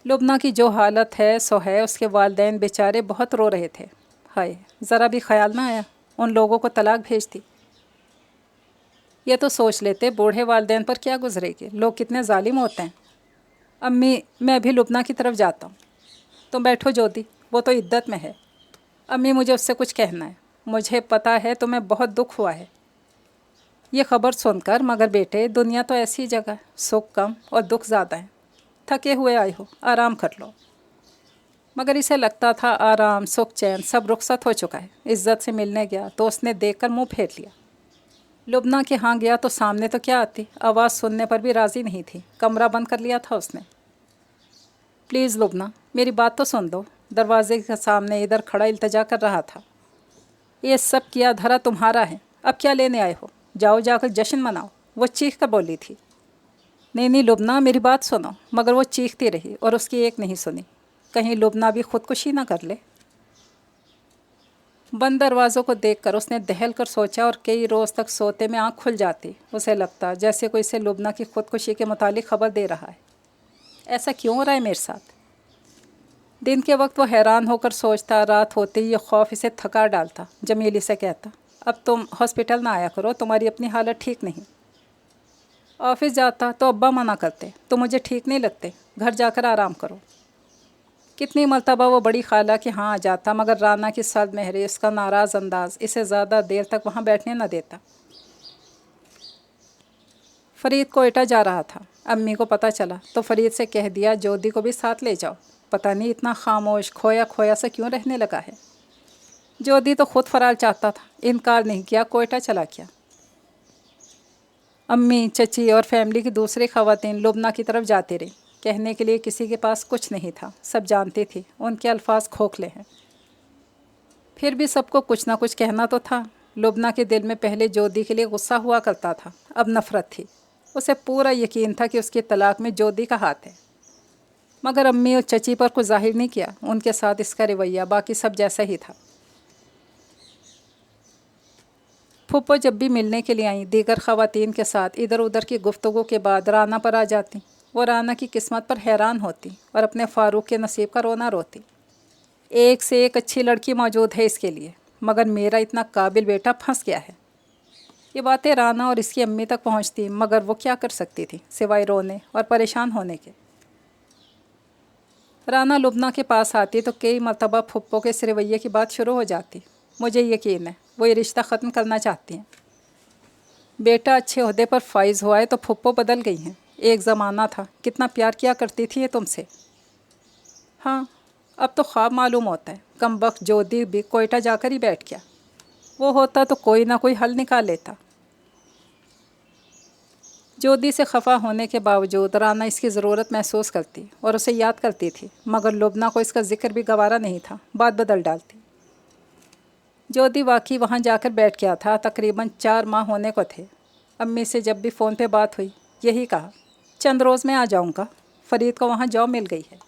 लुबना की जो हालत है सो है। उसके वालिदैन बेचारे बहुत रो रहे थे। हाय, ज़रा भी ख्याल ना आया उन लोगों को तलाक भेज दी। ये तो सोच लेते बूढ़े वालिदैन पर क्या गुजरेगी, लोग कितने जालिम होते हैं। अम्मी, मैं भी लुबना की तरफ जाता हूँ। तुम बैठो ज्योति, वो तो इद्दत में है। अम्मी, मुझे उससे कुछ कहना है। मुझे पता है तुम्हें बहुत दुख हुआ है ये ख़बर सुनकर, मगर बेटे दुनिया तो ऐसी जगह है, सुख कम और दुख ज़्यादा है। थके हुए आए हो, आराम कर लो। मगर इसे लगता था आराम, सुख, चैन सब रुखसत हो चुका है। इज़्ज़त से मिलने गया तो उसने देखकर मुंह फेर लिया। लुबना के यहाँ गया तो सामने तो क्या आती, आवाज़ सुनने पर भी राज़ी नहीं थी। कमरा बंद कर लिया था उसने। प्लीज़ लुबना, मेरी बात तो सुन लो। दरवाजे के सामने इधर खड़ा इल्तजा कर रहा था। ये सब किया धरा तुम्हारा है, अब क्या लेने आए हो? जाओ जाकर जश्न मनाओ। वो चीख कर बोली थी। नहीं लुबना, मेरी बात सुनो। मगर वो चीखती रही और उसकी एक नहीं सुनी। कहीं लुबना भी खुदकुशी ना कर ले। बंद दरवाज़ों को देखकर उसने दहल कर सोचा और कई रोज़ तक सोते में आँख खुल जाती। उसे लगता जैसे कोई इसे लुबना की खुदकुशी के मुतालिक ख़बर दे रहा है। ऐसा क्यों हो रहा है मेरे साथ? दिन के वक्त वो हैरान होकर सोचता, रात होते ही ये खौफ इसे थका डालता। जमीली से कहता, अब तुम हॉस्पिटल ना आया करो, तुम्हारी अपनी हालत ठीक नहीं। ऑफिस जाता तो अब्बा मना करते, तो मुझे ठीक नहीं लगते, घर जाकर आराम करो। कितनी मरतबा वो बड़ी खाला के यहाँ आ जाता, मगर राना की सर्द महरी, उसका नाराज़ अंदाज इसे ज़्यादा देर तक वहाँ बैठने न देता। फ़रीद कोयटा जा रहा था। अम्मी को पता चला तो फ़रीद से कह दिया, जोधी को भी साथ ले जाओ। पता नहीं इतना खामोश खोया खोया सा क्यों रहने लगा है। जोधी तो खुद फरार चाहता था, इनकार नहीं किया, कोयटा चला गया। अम्मी, चची और फैमिली की दूसरी ख़वातीन लुबना की तरफ जाती रही। कहने के लिए किसी के पास कुछ नहीं था, सब जानती थी उनके अल्फाज खोखले हैं। फिर भी सबको कुछ ना कुछ कहना तो था। लुबना के दिल में पहले जोधी के लिए गुस्सा हुआ करता था, अब नफ़रत थी। उसे पूरा यकीन था कि उसकी तलाक में जोधी का हाथ है, मगर अम्मी और चची पर कुछ जाहिर नहीं किया। उनके साथ इसका रवैया बाकी सब जैसा ही था। फूफो जब भी मिलने के लिए आई, दीगर ख़वातीन के साथ इधर उधर की गुफ्तगू के बाद राना पर आ जाती। वो राना की किस्मत पर हैरान होती और अपने फ़ारूक के नसीब का रोना रोती। एक से एक अच्छी लड़की मौजूद है इसके लिए, मगर मेरा इतना काबिल बेटा फंस गया है। ये बातें राना और इसकी अम्मी तक पहुंचती, मगर वो क्या कर सकती थी सिवाय रोने और परेशान होने के। राना लुबना के पास आती तो कई मरतबा फुप्पो के इस रवैये की बात शुरू हो जाती। मुझे यकीन है वो ये रिश्ता ख़त्म करना चाहती हैं। बेटा अच्छे ओहदे पर फाइज हुआ है तो फुप्पो बदल गई हैं। एक ज़माना था कितना प्यार किया करती थी ये तुमसे। हाँ, अब तो ख्वाब मालूम होता है। कमबख्त जोधी भी कोयटा जाकर ही बैठ गया। वो होता तो कोई ना कोई हल निकाल लेता। जोधी से खफा होने के बावजूद राना इसकी ज़रूरत महसूस करती और उसे याद करती थी, मगर लुबना को इसका जिक्र भी गवारा नहीं था। बात बदल डालती। जोधी वाकई वहाँ जाकर बैठ गया था। तकरीबन 4 माह होने को थे। अम्मी से जब भी फ़ोन पे बात हुई यही कहा, चंद रोज़ में आ जाऊँगा। फ़रीद को वहाँ जॉब मिल गई है।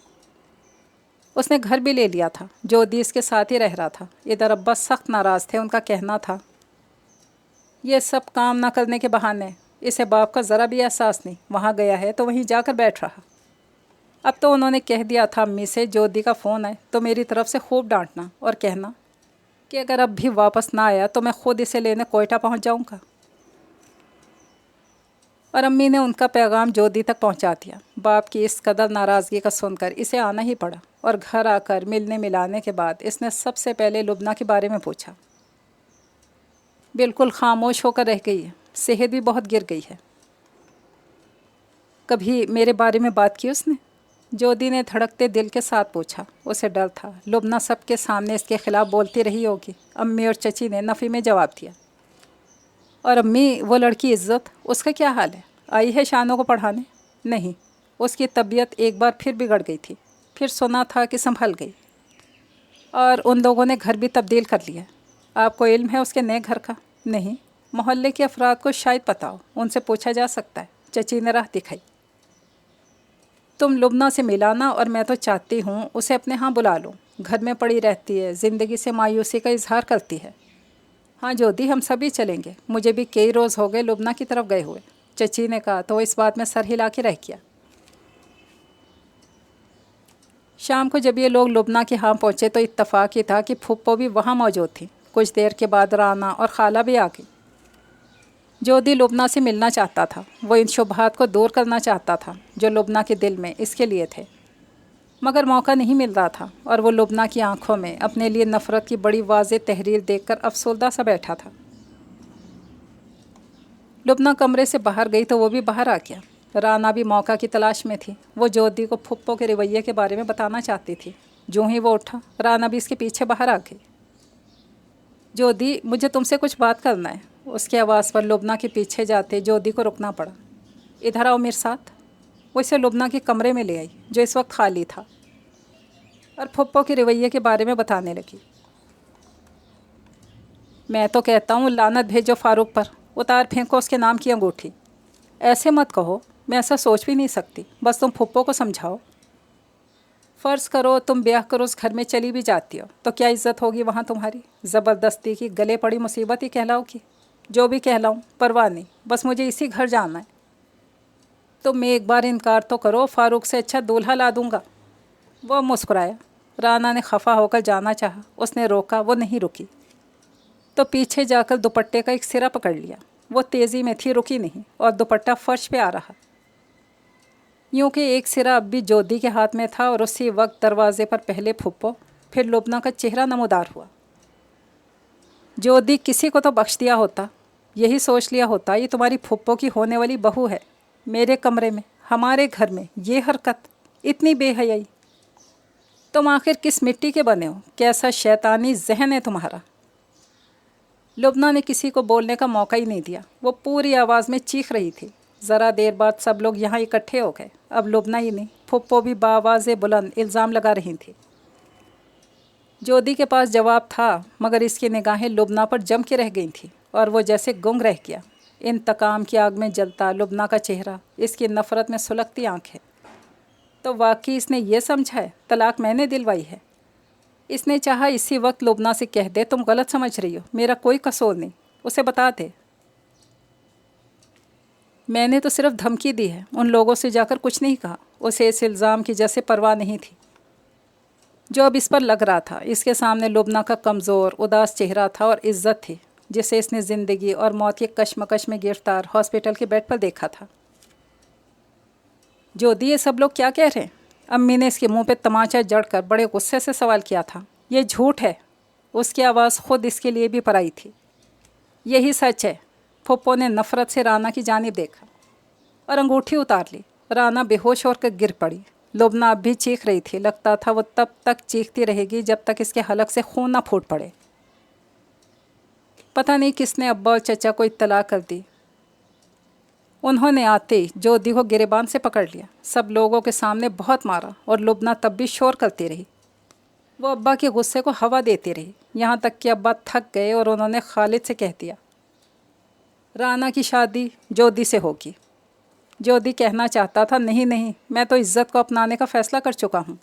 उसने घर भी ले लिया था। जोधी इसके साथ ही रह रहा था। इधर अब्बा सख्त नाराज़ थे। उनका कहना था ये सब काम ना करने के बहाने, इसे बाप का ज़रा भी एहसास नहीं। वहाँ गया है तो वहीं जाकर बैठ रहा। अब तो उन्होंने कह दिया था अम्मी से, जोधी का फ़ोन आए तो मेरी तरफ से खूब डांटना और कहना कि अगर अब भी वापस ना आया तो मैं ख़ुद इसे लेने कोयटा पहुँच जाऊँगा। और अम्मी ने उनका पैगाम जोधी तक पहुँचा दिया। बाप की इस कदर नाराज़गी का सुनकर इसे आना ही पड़ा और घर आकर मिलने मिलाने के बाद इसने सबसे पहले लुबना के बारे में पूछा। बिल्कुल खामोश होकर रह गई है, सेहत भी बहुत गिर गई है। कभी मेरे बारे में बात की उसने? जोधी ने धड़कते दिल के साथ पूछा। उसे डर था लुबना सबके सामने इसके ख़िलाफ़ बोलती रही होगी। अम्मी और चची ने नफ़ी में जवाब दिया। और अम्मी, वो लड़की इज़्ज़त, उसका क्या हाल है? आई है शानों को पढ़ाने? नहीं, उसकी तबीयत एक बार फिर बिगड़ गई थी। फिर सुना था कि संभल गई। और उन लोगों ने घर भी तब्दील कर लिया। आपको इल्म है उसके नए घर का? नहीं, मोहल्ले के अफराद को शायद पता हो, उनसे पूछा जा सकता है। चची ने राह दिखाई। तुम लुबना से मिलाना और मैं तो चाहती हूँ उसे अपने यहाँ बुला लूँ। घर में पड़ी रहती है, ज़िंदगी से मायूसी का इजहार करती है। हाँ जोधी, हम सभी चलेंगे। मुझे भी कई रोज़ हो गए लुबना की तरफ गए हुए, चची ने कहा तो इस बात में सर हिला के रह गया। शाम को जब ये लोग लुबना के यहाँ पहुँचे तो इत्तफाक ही था कि फुप्पो भी वहाँ मौजूद थी। कुछ देर के बाद राना और खाला भी आ गई। जोधी लुबना से मिलना चाहता था। वो इन शुबहात को दूर करना चाहता था जो लुबना के दिल में इसके लिए थे, मगर मौका नहीं मिल रहा था। और वो लुबना की आंखों में अपने लिए नफ़रत की बड़ी वाज़ेह तहरीर देखकर अफसोदा सा बैठा था। लुबना कमरे से बाहर गई तो वो भी बाहर आ गया। राना भी मौका की तलाश में थी। वो जोधी को फुप्पो के रवैये के बारे में बताना चाहती थी। जो ही वो उठा, राना भी इसके पीछे बाहर आ गई। जोधी, मुझे तुमसे कुछ बात करना है। उसकी आवाज़ पर लुबना के पीछे जाते जोधी को रुकना पड़ा। इधर आओ मेरे साथ। वो इसे लुबना के कमरे में ले आई जो इस वक्त खाली था और फुप्पो के रवैये के बारे में बताने लगी। मैं तो कहता हूँ लानत भेजो फ़ारूक पर, उतार फेंको उसके नाम की अंगूठी। ऐसे मत कहो, मैं ऐसा सोच भी नहीं सकती। बस तुम फुप्पो को समझाओ। फ़र्ज़ करो तुम ब्याह करो उस घर में चली भी जाती हो तो क्या इज़्ज़त होगी वहाँ तुम्हारी? ज़बरदस्ती की गले पड़ी मुसीबत ही कहलाओगी? जो भी कहलाऊँ परवाह नहीं, बस मुझे इसी घर जाना है। तुम एक बार इनकार तो करो, फ़ारूक से अच्छा दूल्हा ला दूँगा। वो मुस्कुराया। राना ने खफा होकर जाना चाहा, उसने रोका, वो नहीं रुकी तो पीछे जाकर दुपट्टे का एक सिरा पकड़ लिया। वो तेज़ी में थी, रुकी नहीं, और दुपट्टा फर्श पे आ रहा। यूँ कि एक सिरा अब भी जोधी के हाथ में था और उसी वक्त दरवाजे पर पहले फुप्पो फिर लुबना का चेहरा नमूदार हुआ। जोधी किसी को तो बख्श दिया होता, यही सोच लिया होता ये तुम्हारी फुप्पो की होने वाली बहू है, मेरे कमरे में हमारे घर में ये हरकत, इतनी बेहयाई। तुम आखिर किस मिट्टी के बने हो? कैसा शैतानी जहन है तुम्हारा? लुबना ने किसी को बोलने का मौका ही नहीं दिया। वो पूरी आवाज़ में चीख रही थी। ज़रा देर बाद सब लोग यहाँ इकट्ठे हो गए। अब लुबना ही नहीं, फुप्पो भी बावाज़ बुलंद इल्ज़ाम लगा रही थी। जोधी के पास जवाब था, मगर इसकी निगाहें लुबना पर जम के रह गई थी और वो जैसे गुंग रह गया। इंतकाम की आग में जलता लुबना का चेहरा, इसकी नफ़रत में सुलगती आँखें। तो वाकई इसने ये समझा है तलाक मैंने दिलवाई है। इसने चाहा इसी वक्त लुबना से कह दे तुम गलत समझ रही हो, मेरा कोई कसूर नहीं, उसे बता दे। मैंने तो सिर्फ धमकी दी है, उन लोगों से जाकर कुछ नहीं कहा। उसे इस इल्ज़ाम की जैसे परवाह नहीं थी जो अब इस पर लग रहा था। इसके सामने लुबना का कमज़ोर उदास चेहरा था और इज़्ज़त थी जिसे इसने ज़िंदगी और मौत के कश्मकश में गिरफ्तार हॉस्पिटल के बेड पर देखा था। जोधी ये सब लोग क्या कह रहे हैं? अम्मी ने इसके मुंह पे तमाचा जड़कर बड़े गुस्से से सवाल किया था। ये झूठ है। उसकी आवाज़ खुद इसके लिए भी पराई थी। यही सच है। फुप्पो ने नफ़रत से राना की जानिब देखा और अंगूठी उतार ली। राना बेहोश होकर गिर पड़ी। लुबना अब भी चीख रही थी। लगता था वो तब तक चीखती रहेगी जब तक इसके हलक से खून ना फूट पड़े। पता नहीं किसने अब्बा और चचा को इत्तला कर दी। उन्होंने आते ही जोधी को गिरेबान से पकड़ लिया। सब लोगों के सामने बहुत मारा और लुबना तब भी शोर करती रही। वो अब्बा के गुस्से को हवा देती रही, यहाँ तक कि अब्बा थक गए और उन्होंने खालिद से कह दिया राना की शादी जोधी से होगी। जोधी कहना चाहता था नहीं नहीं, मैं तो इज़्ज़त को अपनाने का फ़ैसला कर चुका हूँ।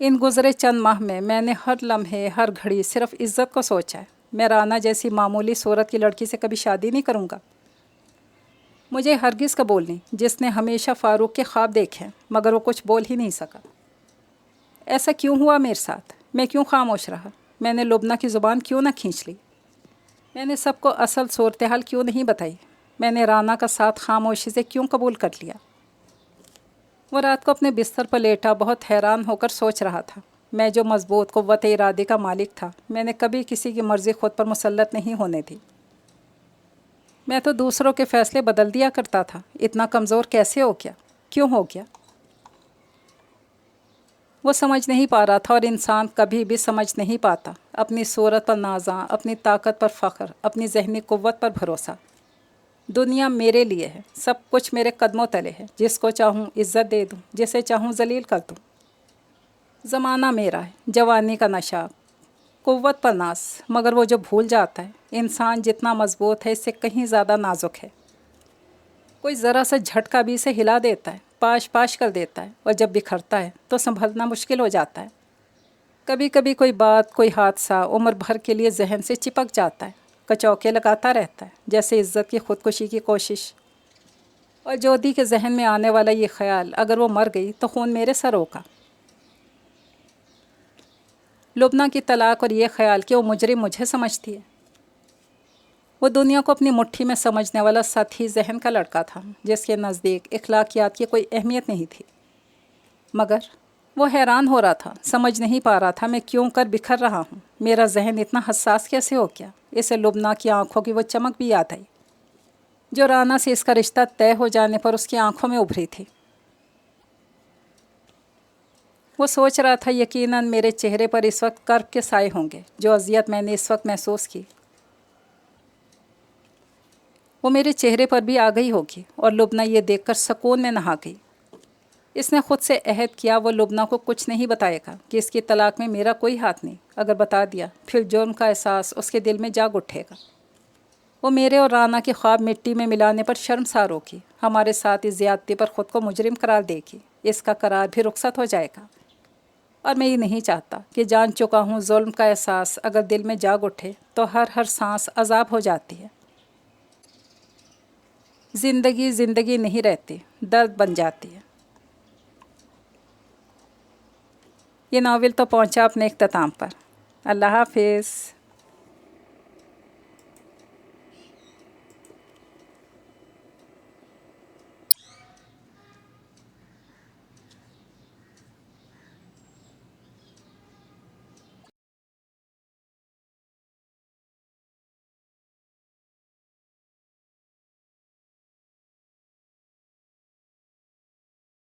इन गुज़रे चंद माह में मैंने हर लम्हे हर घड़ी सिर्फ इज़्ज़त को सोचा है। मैं राना जैसी मामूली सूरत की लड़की से कभी शादी नहीं करूँगा। मुझे हरगिज़ कबूल नहीं, जिसने हमेशा फ़ारूक के ख्वाब देखे हैं मगर वो कुछ बोल ही नहीं सका। ऐसा क्यों हुआ मेरे साथ? मैं क्यों खामोश रहा? मैंने लुबना की ज़ुबान क्यों ना खींच ली? मैंने सबको असल सूरत हाल क्यों नहीं बताई? मैंने राना का साथ खामोशी से क्यों कबूल कर लिया? वो रात को अपने बिस्तर पर लेटा बहुत हैरान होकर सोच रहा था। मैं जो मजबूत क़ुव्वत इरादे का मालिक था, मैंने कभी किसी की मर्ज़ी खुद पर मुसल्लत नहीं होने दी। मैं तो दूसरों के फ़ैसले बदल दिया करता था। इतना कमज़ोर कैसे हो गया? क्यों हो गया? वो समझ नहीं पा रहा था और इंसान कभी भी समझ नहीं पाता। अपनी सूरत पर नाज़ा, अपनी ताकत पर फ़ख्र, अपनी ज़हनी क़ुव्वत पर भरोसा। दुनिया मेरे लिए है, सब कुछ मेरे कदमों तले है। जिसको चाहूँ इज़्ज़त दे दूँ, जिसे चाहूँ ज़लील कर दूँ। ज़माना मेरा है, जवानी का नशा, क़ुव्वत पर नाज। मगर वो जो भूल जाता है इंसान जितना मजबूत है इससे कहीं ज़्यादा नाजुक है। कोई ज़रा सा झटका भी इसे हिला देता है, पाश पाश कर देता है, और जब बिखरता है तो संभलना मुश्किल हो जाता है। कभी कभी कोई बात, कोई हादसा उम्र भर के लिए जहन से चिपक जाता है, कचौके लगाता रहता है, जैसे इज़्ज़त की ख़ुदकुशी की कोशिश। और जोधी के जहन में आने वाला ये ख्याल, अगर वो मर गई तो खून मेरे सरों का। लुबना की तलाक और ये ख्याल कि वो मुजरिम मुझे समझती है। वो दुनिया को अपनी मुट्ठी में समझने वाला सतही जहन का लड़का था, जिसके नज़दीक इखलाकियात की कोई अहमियत नहीं थी। मगर वो हैरान हो रहा था, समझ नहीं पा रहा था मैं क्यों कर बिखर रहा हूँ। मेरा जहन इतना हसास कैसे हो गया? इसे लुबना की आंखों की वो चमक भी याद आई जो राना से इसका रिश्ता तय हो जाने पर उसकी आंखों में उभरी थी। वो सोच रहा था यकीनन मेरे चेहरे पर इस वक्त कर्ब के साए होंगे। जो अजियत मैंने इस वक्त महसूस की वो मेरे चेहरे पर भी आ गई होगी। और लुबना ये देखकर सुकून में नहा गई। इसने खुद से अहद किया वो लुबना को कुछ नहीं बताएगा कि इसकी तलाक में मेरा कोई हाथ नहीं। अगर बता दिया फिर जुर्म का एहसास उसके दिल में जाग उठेगा। वो मेरे और राना के ख्वाब मिट्टी में मिलाने पर शर्मसार होगी। हमारे साथ इस ज़्यादती पर ख़ुद को मुजरिम करार देगी। इसका करार भी रुखसत हो जाएगा। اور میں یہ نہیں چاہتا کہ جان چکا ہوں ظلم کا احساس اگر دل میں جاگ اٹھے تو ہر سانس عذاب ہو جاتی ہے۔ زندگی زندگی نہیں رہتی، درد بن جاتی ہے۔ یہ ناول تو پہنچا اپنے اختتام پر۔ اللہ حافظ۔